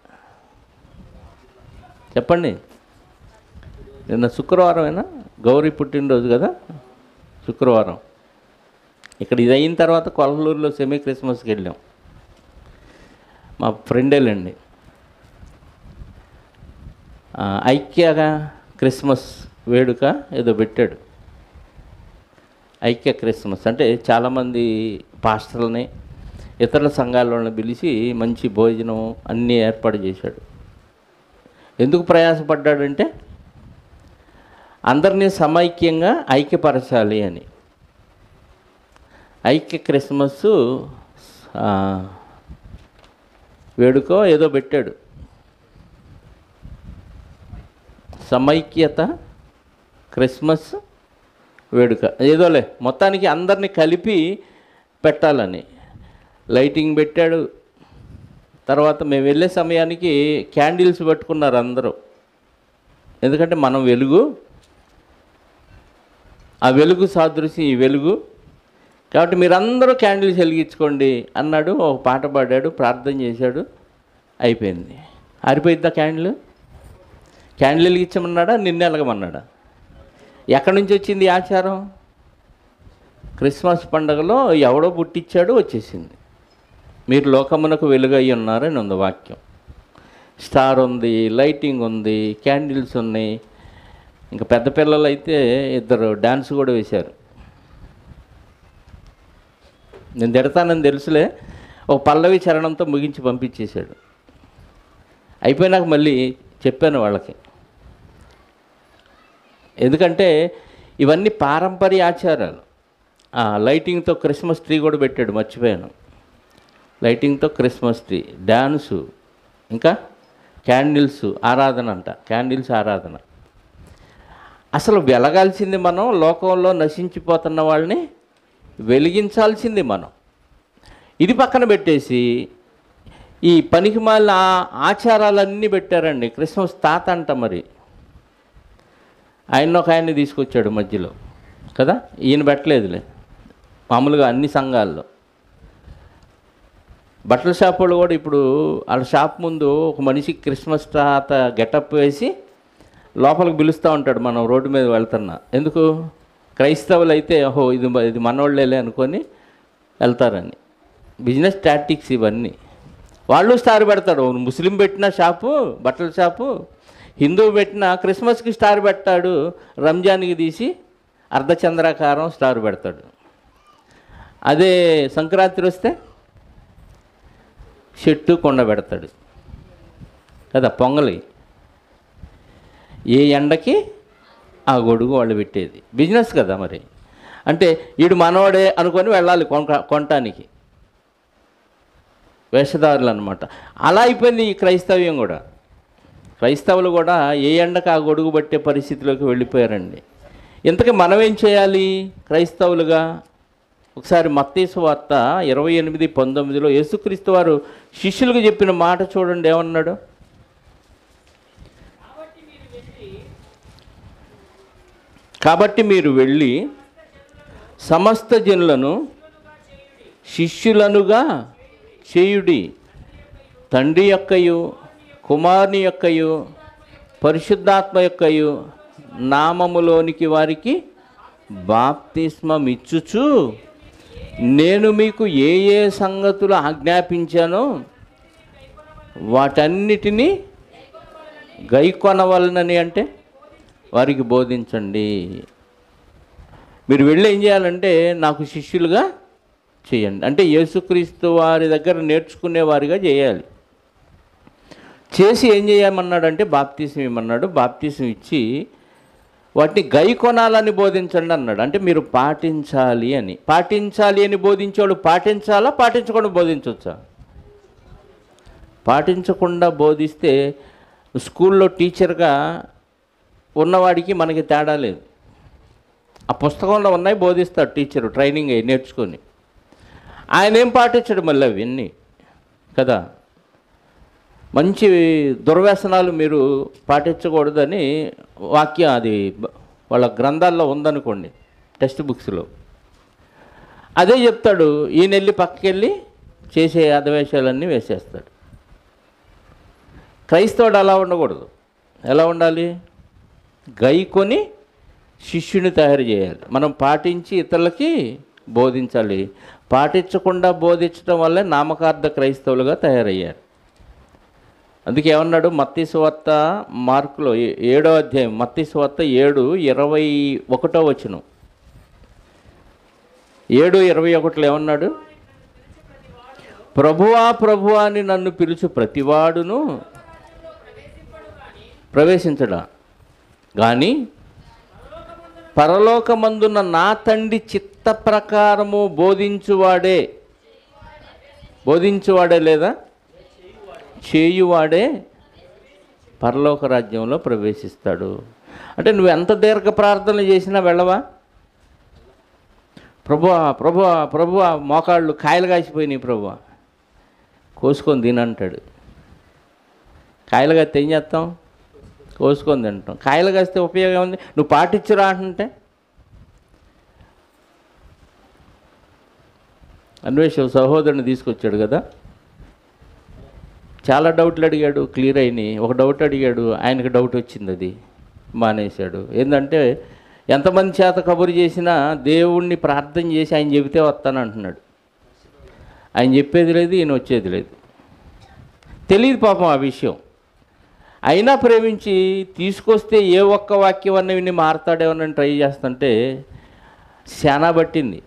చెప్పండి. నిన్న శుక్రవారమేనా? గౌరీ పుట్టినరోజు కదా, శుక్రవారం. ఇక్కడ ఇది అయిన తర్వాత కొలలూరులో సెమీ క్రిస్మస్కి వెళ్ళాం. మా ఫ్రెండేలండి. ఐక్యగా క్రిస్మస్ వేడుక ఏదో పెట్టాడు. ఐక్య క్రిస్మస్ అంటే చాలామంది పాస్టర్లని, ఇతర సంఘాలను పిలిచి మంచి భోజనం అన్నీ ఏర్పాటు చేశాడు. ఎందుకు ప్రయాసపడ్డాడంటే అందరినీ సమైక్యంగా ఐక్యపరచాలి అని. ఐక్య క్రిస్మస్ వేడుకో ఏదో పెట్టాడు. సమైక్యత క్రిస్మస్ వేడుక ఏదోలే, మొత్తానికి అందరినీ కలిపి పెట్టాలని లైటింగ్ పెట్టాడు. తర్వాత మేము వెళ్ళే సమయానికి క్యాండిల్స్ పెట్టుకున్నారు అందరూ. ఎందుకంటే మనం వెలుగు, ఆ వెలుగు సాదృశ్యం ఈ వెలుగు, కాబట్టి మీరందరూ క్యాండిల్స్ వెలిగించుకోండి అన్నాడు. ఒక పాట పాడాడు, ప్రార్థన చేశాడు, అయిపోయింది. ఆరిపోయిద్దా క్యాండిల్? క్యాండిల్ వెలిగించమన్నాడా, నిన్ను వెలగమన్నాడా? ఎక్కడి నుంచి వచ్చింది ఈ ఆచారం? క్రిస్మస్ పండుగలో ఎవడో పుట్టించాడు, వచ్చేసింది. మీరు లోకమునకు వెలుగై ఉన్నారని ఉంది వాక్యం. స్టార్ ఉంది, లైటింగ్ ఉంది, క్యాండిల్స్ ఉన్నాయి. ఇంకా పెద్ద పిల్లలు అయితే ఇద్దరు డ్యాన్స్ కూడా వేశారు. నేను తిడతానని తెలుసులే, ఒక పల్లవి చరణంతో ముగించి పంపించేశాడు. అయిపోయినాక మళ్ళీ చెప్పాను వాళ్ళకి, ఎందుకంటే ఇవన్నీ పారంపర్య ఆచారాలు. లైటింగ్తో క్రిస్మస్ ట్రీ కూడా పెట్టాడు, మర్చిపోయాను. లైటింగ్తో క్రిస్మస్ ట్రీ, డ్యాన్సు, ఇంకా క్యాండిల్స్ ఆరాధన అంట. క్యాండిల్స్ ఆరాధన. అసలు వెలగాల్సింది మనం, లోకంలో నశించిపోతున్న వాళ్ళని వెలిగించాల్సింది మనం. ఇది పక్కన పెట్టేసి ఈ పనికిమాలిన ఆచారాలన్నీ పెట్టారండి. క్రిస్మస్ తాత అంట, మరి ఆయన్ని తీసుకొచ్చాడు మధ్యలో కదా, ఈయన పెట్టలేదులే. మామూలుగా అన్ని సంఘాల్లో బట్టల షాప్ వాళ్ళు కూడా ఇప్పుడు వాళ్ళ షాప్ ముందు ఒక మనిషికి క్రిస్మస్ తాత గెటప్ వేసి లోపలికి పిలుస్తూ ఉంటాడు, మనం రోడ్డు మీద వెళ్తున్నా. ఎందుకు? క్రైస్తవులు అయితే ఓహో ఇది మనోళ్ళేలే అనుకొని వెళ్తారని. బిజినెస్ టాక్టిక్స్ ఇవన్నీ. వాళ్ళు స్టార్ పెడతాడు. ముస్లిం పెట్టిన షాపు, బట్టల షాపు, హిందువు పెట్టిన క్రిస్మస్కి స్టార్ పెట్టాడు, రంజాన్కి తీసి అర్ధచంద్రాకారం స్టార్ పెడతాడు. అదే సంక్రాంతి వస్తే చెట్టు కొండ పెడతాడు కదా, పొంగలి. ఏ ఎండకి ఆ గొడుగు వాళ్ళు పెట్టేది. బిజినెస్ కదా మరి. అంటే వీడు మనవాడే అనుకొని వెళ్ళాలి కొనటానికి, వేషధారులు అనమాట. అలా అయిపోయింది ఈ క్రైస్తవ్యం కూడా. క్రైస్తవులు కూడా ఏ ఎండకు ఆ గొడుగు పట్టే పరిస్థితిలోకి వెళ్ళిపోయారండి. ఇంతకీ మనం ఏం చేయాలి క్రైస్తవులుగా? ఒకసారి మత్తయి సువార్త 28:19 యేసుక్రీస్తు వారు శిష్యులకు చెప్పిన మాట చూడండి, ఏమన్నాడు? కాబట్టి మీరు వెళ్ళి సమస్త జనులను శిష్యులనుగా చేయుడి, తండ్రి యొక్కయు కుమారుని యొక్కయు పరిశుద్ధాత్మ యొక్కయు నామములోనికి వారికి బాప్తిస్మమిచ్చుచు నేను మీకు ఏ ఏ సంగతులు ఆజ్ఞాపించానో వాటన్నిటినీ గైకొనవలనని, అంటే వారికి బోధించండి. మీరు వెళ్ళి ఏం చేయాలంటే నాకు శిష్యులుగా చేయండి. అంటే యేసుక్రీస్తు వారి దగ్గర నేర్చుకునేవారిగా చేయాలి. చేసి ఏం చేయమన్నాడంటే బాప్తీసం ఇవ్వమన్నాడు. బాప్తీసం ఇచ్చి వాటిని గైకొనాలని బోధించండి అన్నాడు. అంటే మీరు పాటించాలి అని. పాటించాలి అని బోధించేవాడు పాటించాలా, పాటించకుండా బోధించవచ్చా? పాటించకుండా బోధిస్తే స్కూల్లో టీచర్గా ఉన్నవాడికి మనకి తేడా లేదు. ఆ పుస్తకంలో ఉన్నాయి, బోధిస్తాడు టీచరు, ట్రైనింగ్ అయ్యి నేర్చుకొని. ఆయన ఏం పాటించడు మళ్ళీ అవన్నీ కదా. మంచి దుర్వ్యసనాలు మీరు పాటించకూడదని వాక్యం అది వాళ్ళ గ్రంథాల్లో ఉందనుకోండి, టెక్స్ట్ బుక్స్లో. అదే చెప్తాడు. ఈయన వెళ్ళి పక్కకెళ్ళి చేసే అధవేశాలన్నీ వేసేస్తాడు. క్రైస్తవుడు అలా ఉండకూడదు. ఎలా ఉండాలి? గైకొని శిష్యుని తయారు చేయాలి. మనం పాటించి ఇతరులకి బోధించాలి. పాటించకుండా బోధించడం వల్లే నామకార్థ క్రైస్తవులుగా తయారయ్యారు. అందుకే ఏమన్నాడు? మత్తయి సువార్త మార్కులో 7వ అధ్యాయం, మత్తయి సువార్త 7:21 7:21 ఏమన్నాడు? ప్రభువా ప్రభువా అని నన్ను పిలుచు ప్రతివాడును ప్రవేశించడా కానీ పరలోకమందున్న నా తండ్రి చిత్త ప్రకారము బోధించువాడే లేదా చేయువాడే పరలోక రాజ్యంలో ప్రవేశిస్తాడు. అంటే నువ్వు ఎంత దీర్ఘ ప్రార్థనలు చేసినా వెళ్ళవా? ప్రభువా ప్రభువా ప్రభువా, మోకాళ్ళు కాయలు కాసిపోయినాయి ప్రభువా, కోసుకొని తినంటాడు. కాయలు కాస్తే ఏం చేస్తాం? కోసుకొని తింటాం. కాయలు కాస్తే ఉపయోగం ఉంది, నువ్వు పాటించురా అంటే. అన్వేషణ సహోదరుని తీసుకొచ్చాడు కదా, చాలా డౌట్లు అడిగాడు, క్లియర్ అయినాయి. ఒక డౌట్ అడిగాడు, ఆయనకు డౌట్ వచ్చింది, అది మానేశాడు. ఏంటంటే ఎంతమంది చేత కబురు చేసినా దేవుణ్ణి ప్రార్థన చేసి ఆయన చెబితే వస్తాను అంటున్నాడు. ఆయన చెప్పేది లేదు, ఈయన వచ్చేది లేదు. తెలియదు పాపం ఆ విషయం. అయినా ప్రేమించి తీసుకొస్తే ఏ ఒక్క వాక్యం అన్న విని మారతాడేమోనని ట్రై చేస్తుంటే శానా పట్టింది.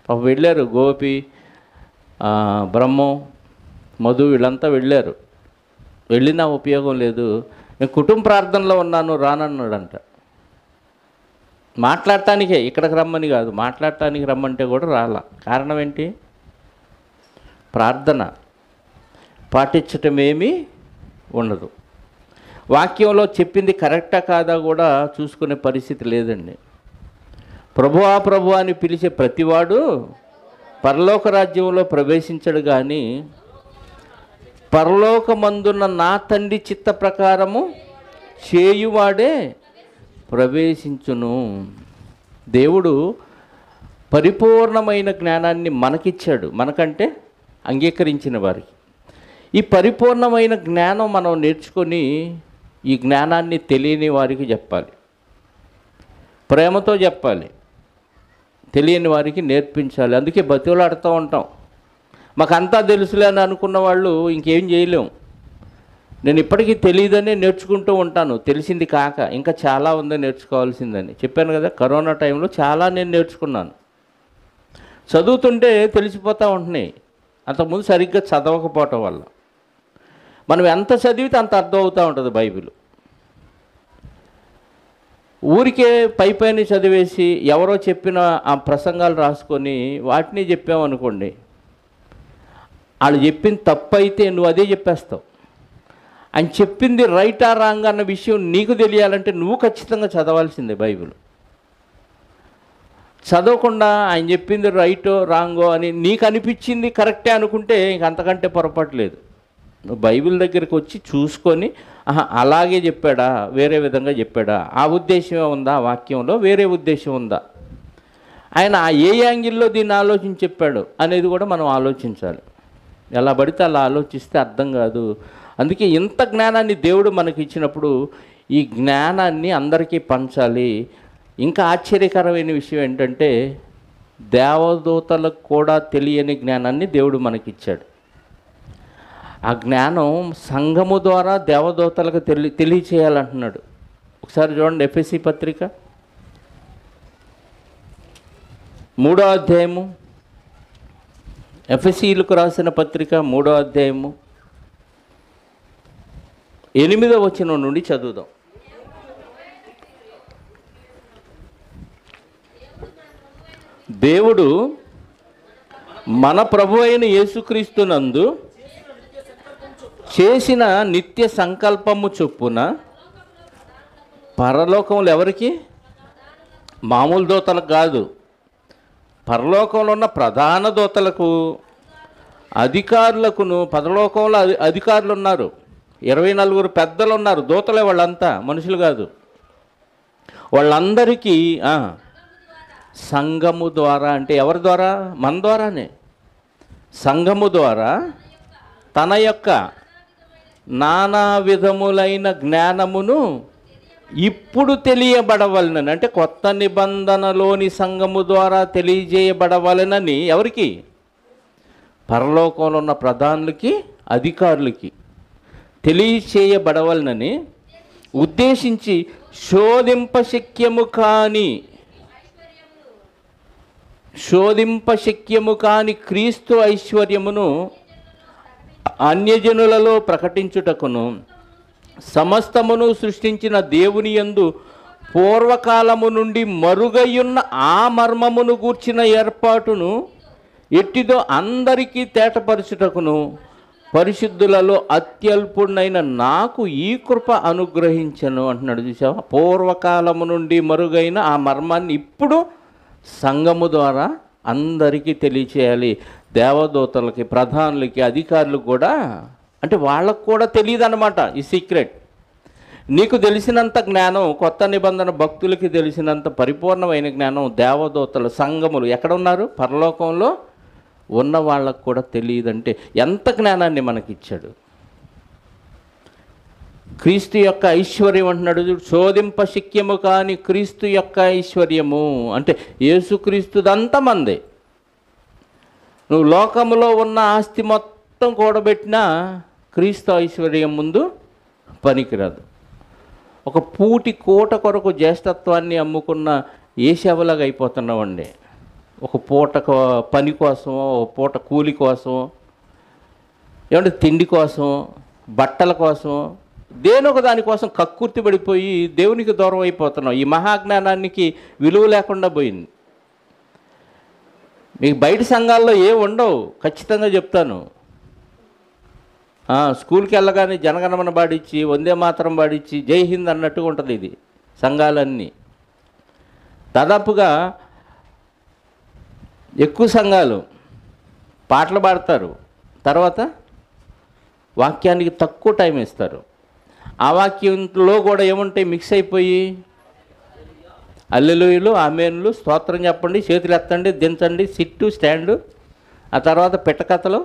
పాపం వెళ్ళారు, గోపి, బ్రహ్మం, మధు వీళ్ళంతా వెళ్ళారు. వెళ్ళినా ఉపయోగం లేదు. నేను కుటుంబ ప్రార్థనలో ఉన్నాను రానన్నాడంట. మాట్లాడటానికే, ఇక్కడికి రమ్మని కాదు, మాట్లాడటానికి రమ్మంటే కూడా రాలా. కారణం ఏంటి? ప్రార్థన పాటించటం ఏమీ ఉండదు. వాక్యంలో చెప్పింది కరెక్టా కాదా కూడా చూసుకునే పరిస్థితి లేదండి. ప్రభువా ప్రభువా అని పిలిచే ప్రతివాడు పరలోక రాజ్యంలో ప్రవేశించడు, కానీ పరలోకమందున్న నా తండ్రి చిత్త ప్రకారము చేయువాడే ప్రవేశించును. దేవుడు పరిపూర్ణమైన జ్ఞానాన్ని మనకిచ్చాడు, మనకంటే అంగీకరించిన వారికి. ఈ పరిపూర్ణమైన జ్ఞానం మనం నేర్చుకొని ఈ జ్ఞానాన్ని తెలియని వారికి చెప్పాలి, ప్రేమతో చెప్పాలి, తెలియని వారికి నేర్పించాలి. అందుకే బతిలాడుతూ ఉంటాం. మాకంతా తెలుసులే అని అనుకున్న వాళ్ళు ఇంకేం చేయలేం. నేను ఇప్పటికీ తెలియదనే నేర్చుకుంటూ ఉంటాను, తెలిసింది కాక. ఇంకా చాలా ఉందని నేర్చుకోవాల్సిందని చెప్పాను కదా. కరోనా టైంలో చాలా నేను నేర్చుకున్నాను. చదువుతుంటే తెలిసిపోతూ ఉంటున్నాయి, అంతకుముందు సరిగ్గా చదవకపోవటం వల్ల. మనం ఎంత చదివితే అంత అర్థం అవుతూ ఉంటుంది బైబిల్. ఊరికే పైపైన చదివేసి ఎవరో చెప్పిన ఆ ప్రసంగాలు రాసుకొని వాటిని చెప్పామనుకోండి, వాళ్ళు చెప్పింది తప్పు అయితే నువ్వు అదే చెప్పేస్తావు. ఆయన చెప్పింది రైటా రాంగ్ అన్న విషయం నీకు తెలియాలంటే నువ్వు ఖచ్చితంగా చదవాల్సిందే బైబిల్. చదవకుండా ఆయన చెప్పింది రైటో రాంగో అని నీకు అనిపించింది కరెక్టే అనుకుంటే ఇంక అంతకంటే పొరపాటు లేదు. నువ్వు బైబిల్ దగ్గరికి వచ్చి చూసుకొని, అలాగే చెప్పాడా, వేరే విధంగా చెప్పాడా, ఆ ఉద్దేశమే ఉందా, ఆ వాక్యంలో వేరే ఉద్దేశం ఉందా, ఆయన ఏ యాంగిల్లో దీన్ని ఆలోచించి చెప్పాడు అనేది కూడా మనం ఆలోచించాలి. ఎలా పడితే అలా ఆలోచిస్తే అర్థం కాదు. అందుకే ఇంత జ్ఞానాన్ని దేవుడు మనకి ఇచ్చినప్పుడు ఈ జ్ఞానాన్ని అందరికీ పంచాలి. ఇంకా ఆశ్చర్యకరమైన విషయం ఏంటంటే దేవదూతలకు కూడా తెలియని జ్ఞానాన్ని దేవుడు మనకిచ్చాడు. ఆ జ్ఞానం సంఘము ద్వారా దేవదూతలకు తెలియచేయాలంటున్నాడు. ఒకసారి చూడండి, ఎఫెసీ పత్రిక 3వ అధ్యాయము, ఎఫెసీలకు రాసిన పత్రిక 3వ అధ్యాయము 8వ వచనం నుండి చదువుదాం. దేవుడు మన ప్రభు అయిన యేసుక్రీస్తునందు చేసిన నిత్య సంకల్పము చొప్పున పరలోకంలో ఎవరికి? మామూలు దూతలకు కాదు, పరలోకంలో ఉన్న ప్రధాన దూతలకు, అధికారులకును. పరలోకంలో అధికారులు ఉన్నారు, 24 పెద్దలు ఉన్నారు. దూతలే వాళ్ళంతా, మనుషులు కాదు. వాళ్ళందరికీ సంఘము ద్వారా, అంటే ఎవరి ద్వారా? మన ద్వారానే. సంఘము ద్వారా తన యొక్క నానా విధములైన జ్ఞానమును ఇప్పుడు తెలియబడవలనని, అంటే కొత్త నిబంధనలోని సంఘము ద్వారా తెలియజేయబడవలనని ఎవరికి? పరలోకంలో ఉన్న ప్రధానులకి, అధికారులకి తెలియచేయబడవలనని ఉద్దేశించి శోధింపశక్యము కాని క్రీస్తు ఐశ్వర్యమును అన్యజనులలో ప్రకటించుటకును, సమస్తమును సృష్టించిన దేవుని యందు పూర్వకాలము నుండి మరుగయున్న ఆ మర్మమును గూర్చిన ఏర్పాటును ఎట్టిదో అందరికీ తేటపరచుటకును పరిశుద్ధులలో అత్యల్పుడైన నాకు ఈ కృప అనుగ్రహించను అంటున్నాడు. చూసావా? పూర్వకాలము నుండి మరుగైన ఆ మర్మాన్ని ఇప్పుడు సంఘము ద్వారా అందరికీ తెలియచేయాలి. దేవదూతలకి, ప్రధానులకి, అధికారులకు కూడా అంటే వాళ్ళకు కూడా తెలియదు అన్నమాట ఈ సీక్రెట్. నీకు తెలిసినంత జ్ఞానం, కొత్త నిబంధన భక్తులకి తెలిసినంత పరిపూర్ణమైన జ్ఞానం దేవదూతలు, సంఘములు ఎక్కడ ఉన్నారు? పరలోకంలో ఉన్న వాళ్ళకు కూడా తెలియదంటే ఎంత జ్ఞానాన్ని మనకిచ్చాడు. క్రీస్తు యొక్క ఐశ్వర్యం అంటున్నాడు, శోధింప శక్యము కాని క్రీస్తు యొక్క ఐశ్వర్యము అంటే యేసుక్రీస్తుదంతా మందే. నువ్వు లోకములో ఉన్న ఆస్తి మొత్తం కూడబెట్టినా క్రీస్తు ఐశ్వర్యం ముందు పనికిరాదు. ఒక పూటి కోట కొరకు జ్యేష్ఠత్వాన్ని అమ్ముకున్న ఏసేవలాగా అయిపోతున్నామండి. ఒక పూట పని కోసమో, ఒక పూట కూలి కోసమో, ఏమంటే తిండి కోసం, బట్టల కోసం, దేనొక దానికోసం కక్కుర్తి పడిపోయి దేవునికి దూరం అయిపోతున్నాం. ఈ మహాజ్ఞానానికి విలువ లేకుండా పోయింది. మీకు బయట సంఘాల్లో ఏం ఉండవు, ఖచ్చితంగా చెప్తాను. స్కూల్కి వెళ్ళగానే జనగణమన పాడించి, వందే మాతరం పాడించి, జై హింద్ అన్నట్టుగా ఉంటుంది ఇది సంఘాలన్నీ. దాదాపుగా ఎక్కువ సంఘాలు పాటలు పాడతారు, తర్వాత వాక్యానికి తక్కువ టైం ఇస్తారు. ఆ వాక్యంలో కూడా ఏముంటాయి మిక్స్ అయిపోయి, హల్లెలూయలు, ఆమేన్లు, స్తోత్రం చెప్పండి, చేతులు ఎత్తండి, దించండి, సిట్టు, స్టాండు, ఆ తర్వాత పెట్టకథలు,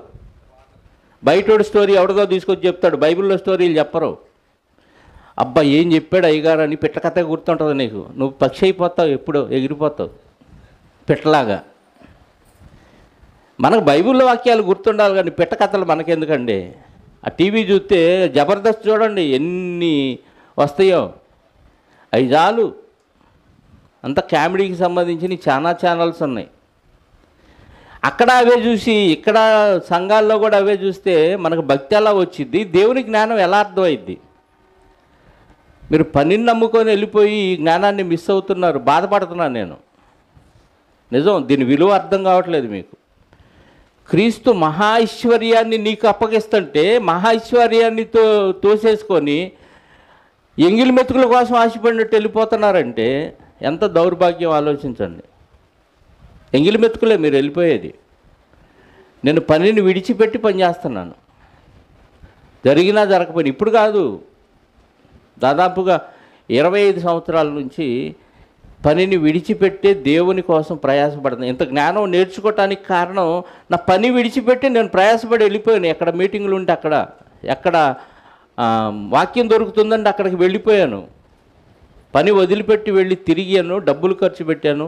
బయటోడి స్టోరీ ఎవరిదో తీసుకొచ్చి చెప్తాడు, బైబిల్లో స్టోరీలు చెప్పరు. అబ్బా ఏం చెప్పాడు అయ్యగారు అని పెట్టకథ గుర్తుంటుంది నీకు, నువ్వు పక్షి అయిపోతావు, ఎప్పుడో ఎగిరిపోతావు పెట్టలాగా. మనకు బైబిల్లో వాక్యాలు గుర్తుండాలి కానీ పెట్టకథలు మనకెందుకండి? ఆ టీవీ చూస్తే జబర్దస్త్ చూడండి ఎన్ని వస్తాయో, అవి చాలు. అంత కామెడీకి సంబంధించిన చాలా ఛానల్స్ ఉన్నాయి. అక్కడ అవే చూసి ఇక్కడ సంఘాల్లో కూడా అవే చూస్తే మనకు భక్తి ఎలా వచ్చిద్ది, దేవుని జ్ఞానం ఎలా అర్థమైద్ది? మీరు పనిని నమ్ముకొని వెళ్ళిపోయి ఈ జ్ఞానాన్ని మిస్ అవుతున్నారు, బాధపడుతున్నాను నేను. నిజం, దీని విలువ అర్థం కావట్లేదు మీకు. క్రీస్తు మహా ఐశ్వర్యాన్ని నీకు అప్పగిస్తుంటే మహా ఐశ్వర్యాన్ని తోసేసుకొని ఎంగిలి మెతుకుల కోసం ఆశపడినట్టు వెళ్ళిపోతున్నారంటే ఎంత దౌర్భాగ్యం ఆలోచించండి. ఎంగిలి మెతుకులే మీరు వెళ్ళిపోయేది. నేను పనిని విడిచిపెట్టి పనిచేస్తున్నాను, జరిగినా జరగకపోయినా. ఇప్పుడు కాదు, దాదాపుగా 25 సంవత్సరాల నుంచి పనిని విడిచిపెట్టే దేవుని కోసం ప్రయాసపడుతున్నాను. ఇంత జ్ఞానం నేర్చుకోవటానికి కారణం నా పని విడిచిపెట్టి నేను ప్రయాసపడి వెళ్ళిపోయాను. ఎక్కడ మీటింగులు ఉంటే అక్కడ, ఎక్కడ వాక్యం దొరుకుతుందంటే అక్కడికి వెళ్ళిపోయాను. పని వదిలిపెట్టి వెళ్ళి తిరిగాను, డబ్బులు ఖర్చు పెట్టాను,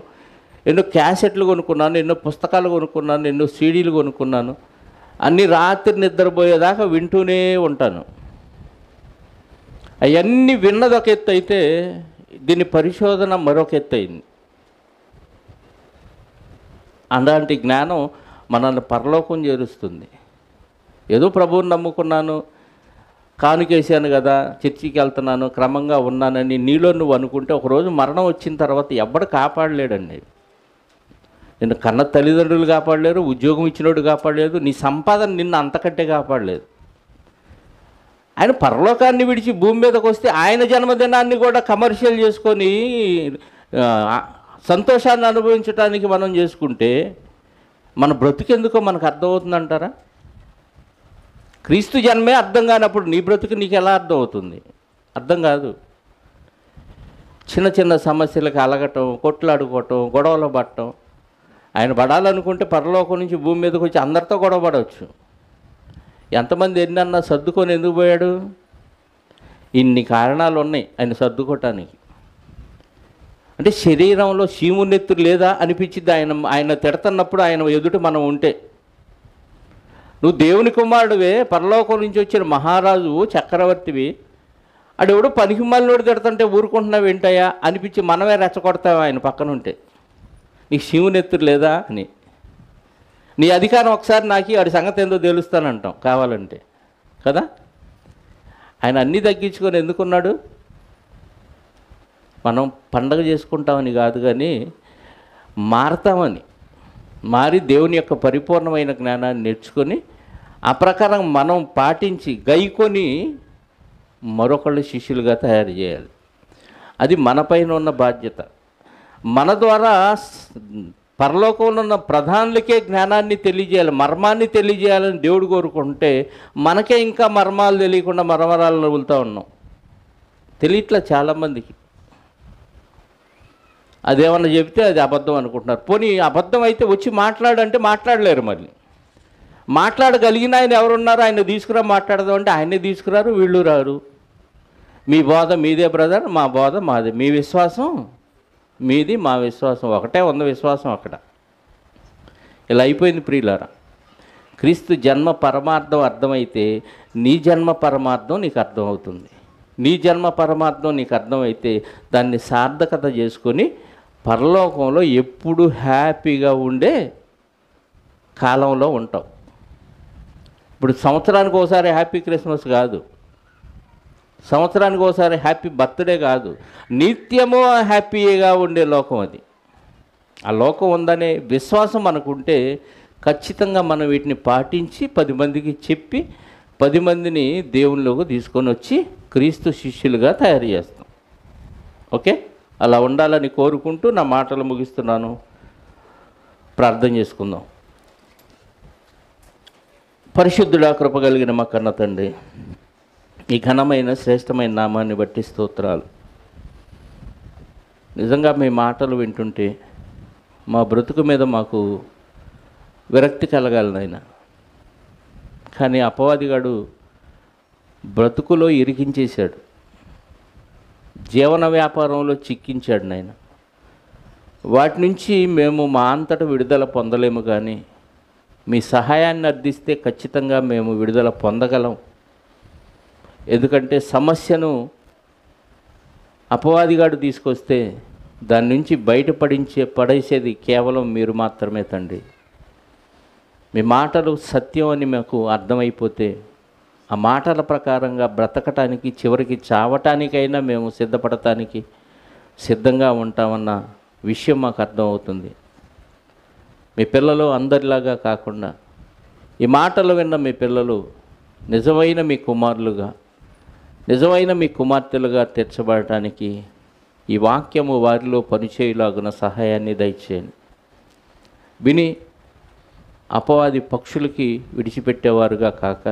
ఎన్నో క్యాసెట్లు కొనుక్కున్నాను, ఎన్నో పుస్తకాలు కొనుక్కున్నాను, ఎన్నో సీడీలు కొనుక్కున్నాను. అన్ని రాత్రి నిద్రపోయేదాకా వింటూనే ఉంటాను. అవన్నీ విన్నది ఒక ఎత్తు అయితే దీని పరిశోధన మరొక ఎత్తు అయింది. అలాంటి జ్ఞానం మనల్ని పరలోకం చేరుస్తుంది. ఏదో ప్రభువుని నమ్ముకున్నాను, కానుకేసాను కదా, చర్చికి వెళ్తున్నాను, క్రమంగా ఉన్నానని నీలో నువ్వు అనుకుంటే ఒకరోజు మరణం వచ్చిన తర్వాత ఎవ్వడు కాపాడలేడండి. నిన్ను కన్న తల్లిదండ్రులు కాపాడలేరు, ఉద్యోగం ఇచ్చినోడు కాపాడలేదు, నీ సంపాదన నిన్ను అంతకంటే కాపాడలేదు. ఆయన పరలోకాన్ని విడిచి భూమి మీదకి వస్తే ఆయన జన్మదినాన్ని కూడా కమర్షియల్ చేసుకొని సంతోషాన్ని అనుభవించడానికి మనం చేసుకుంటే మన బ్రతుకెందుకో మనకు అర్థమవుతుందంటారా? క్రీస్తు జన్మే అర్థం కానప్పుడు నీ బ్రతుకు నీకు ఎలా అర్థం అవుతుంది? అర్థం కాదు. చిన్న చిన్న సమస్యలకు అలగటం, కొట్లాడుకోవటం, గొడవలు పడటం. ఆయన పడాలనుకుంటే పరలోకం నుంచి భూమి మీదకి వచ్చి అందరితో గొడవ పడవచ్చు. ఎంతమంది ఎన్నన్నా సర్దుకొని ఎందుకు పోయాడు? ఇన్ని కారణాలు ఉన్నాయి ఆయన సర్దుకోవటానికి. అంటే శరీరంలో చీమునెత్తురు లేదా అనిపించింది ఆయన తిడుతున్నప్పుడు ఆయన ఎదుట మనం ఉంటే. నువ్వు దేవుని కుమారుడివే, పరలోకం నుంచి వచ్చిన మహారాజు, చక్రవర్తివి, అడెవడు పనికి మళ్ళీ తిడుతుంటే ఊరుకుంటున్నావు ఏంటయ్యా అనిపించి మనమే రెచ్చగొడతావు ఆయన పక్కన ఉంటే. నీకు చీమునెత్తురు లేదా అని. నీ అధికారం ఒకసారి నాకు వాడి సంగతి ఏందో తెలుస్తానంటాం కావాలంటే కదా. ఆయన అన్నీ తగ్గించుకొని ఎందుకున్నాడు? మనం పండగ చేసుకుంటామని కాదు కానీ మారతామని, మారి దేవుని యొక్క పరిపూర్ణమైన జ్ఞానాన్ని నేర్చుకొని ఆ ప్రకారం మనం పాటించి గైకొని మరొకళ్ళు శిష్యులుగా తయారు చేయాలి. అది మనపైన ఉన్న బాధ్యత. మన ద్వారా పరలోకంలో ఉన్న ప్రధానులకే జ్ఞానాన్ని తెలియజేయాలి, మర్మాన్ని తెలియజేయాలని దేవుడు కోరుకుంటే మనకే ఇంకా మర్మాలు తెలియకుండా మరమరాలను వదులుతూ ఉన్నాం. తెలియట్లా చాలామందికి. అదేమన్నా చెబితే అది అబద్ధం అనుకుంటున్నారు. పోనీ అబద్ధం అయితే వచ్చి మాట్లాడంటే మాట్లాడలేరు. మళ్ళీ మాట్లాడగలిగిన ఆయన ఎవరున్నారు? ఆయన తీసుకురా మాట్లాడదాం అంటే ఆయనే తీసుకురారు, వీళ్ళు రారు. మీ బోధ మీదే బ్రదర్, మా బోధ మాదే, మీ విశ్వాసం మీది, మా విశ్వాసం ఒకటే ఉంది, విశ్వాసం అక్కడ. ఇలా అయిపోయింది ప్రియులారా. క్రీస్తు జన్మ పరమార్థం అర్థమైతే నీ జన్మ పరమార్థం నీకు అర్థమవుతుంది. నీ జన్మ పరమార్థం నీకు అర్థమైతే దాన్ని సార్థకత చేసుకొని పరలోకంలో ఎప్పుడు హ్యాపీగా ఉండే కాలంలో ఉంటావు. ఇప్పుడు సంవత్సరానికి ఒకసారి హ్యాపీ క్రిస్మస్ కాదు, సంవత్సరానికి ఒకసారి హ్యాపీ బర్త్డే కాదు, నిత్యము హ్యాపీగా ఉండే లోకం అది. ఆ లోకం ఉందనే విశ్వాసం మనకుంటే ఖచ్చితంగా మనం వీటిని పాటించి 10 మందికి చెప్పి 10 మందిని దేవునిలోకి తీసుకొని వచ్చి క్రీస్తు శిష్యులుగా తయారు చేస్తాం. ఓకే, అలా ఉండాలని కోరుకుంటూ నా మాటలు ముగిస్తున్నాను. ప్రార్థన చేసుకుందాం. పరిశుద్ధుడా, కృప కలిగిన మా కన్న తండ్రి, ఈ ఘనమైన శ్రేష్టమైన నామాన్ని బట్టి స్తోత్రాలు. నిజంగా మీ మాటలు వింటుంటే మా బ్రతుకు మీద మాకు విరక్తి కలగాలి నాయన. కానీ అపవాదిగాడు బ్రతుకులో ఇరికించేశాడు, జీవన వ్యాపారంలో చిక్కించాడు నాయన. వాటి నుంచి మేము మా అంతటా విడుదల పొందలేము, కానీ మీ సహాయాన్ని అర్థిస్తే ఖచ్చితంగా మేము విడుదల పొందగలం. ఎందుకంటే సమస్యను అపవాదిగాడు తీసుకొస్తే దాని నుంచి పడేసేది కేవలం మీరు మాత్రమే తండ్రి. మీ మాటలు సత్యం అని మాకు అర్థమైపోతే ఆ మాటల ప్రకారంగా బ్రతకటానికి, చివరికి చావటానికైనా మేము సిద్ధపడటానికి సిద్ధంగా ఉంటామన్న విషయం మాకు అర్థమవుతుంది. మీ పిల్లలు అందరిలాగా కాకుండా ఈ మాటలు విన్న మీ పిల్లలు నిజమైన మీ కుమారులుగా, నిజమైన మీ కుమార్తెలుగా తీర్చబడటానికి ఈ వాక్యము వారిలో పనిచేయులాగున సహాయాన్ని దయచేయండి. విని అపవాది పక్షులకి విడిచిపెట్టేవారుగా కాక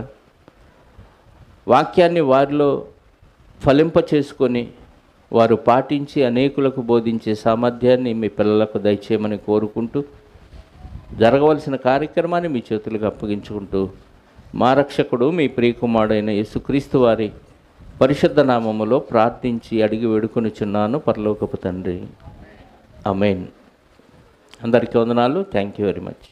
వాక్యాన్ని వారిలో ఫలింప చేసుకొని వారు పాటించి అనేకులకు బోధించే సామర్థ్యాన్ని మీ పిల్లలకు దయచేయమని కోరుకుంటూ జరగవలసిన కార్యక్రమాన్ని మీ చేతులకు అప్పగించుకుంటూ మా రక్షకుడు మీ ప్రియకుమారుడైన యేసుక్రీస్తు వారి పరిశుద్ధ నామములో ప్రార్థించి అడిగి వేడుకొనిచున్నాను పరలోకపు తండ్రి. ఆమేన్. అందరికీ వందనాలు. Thank you very much.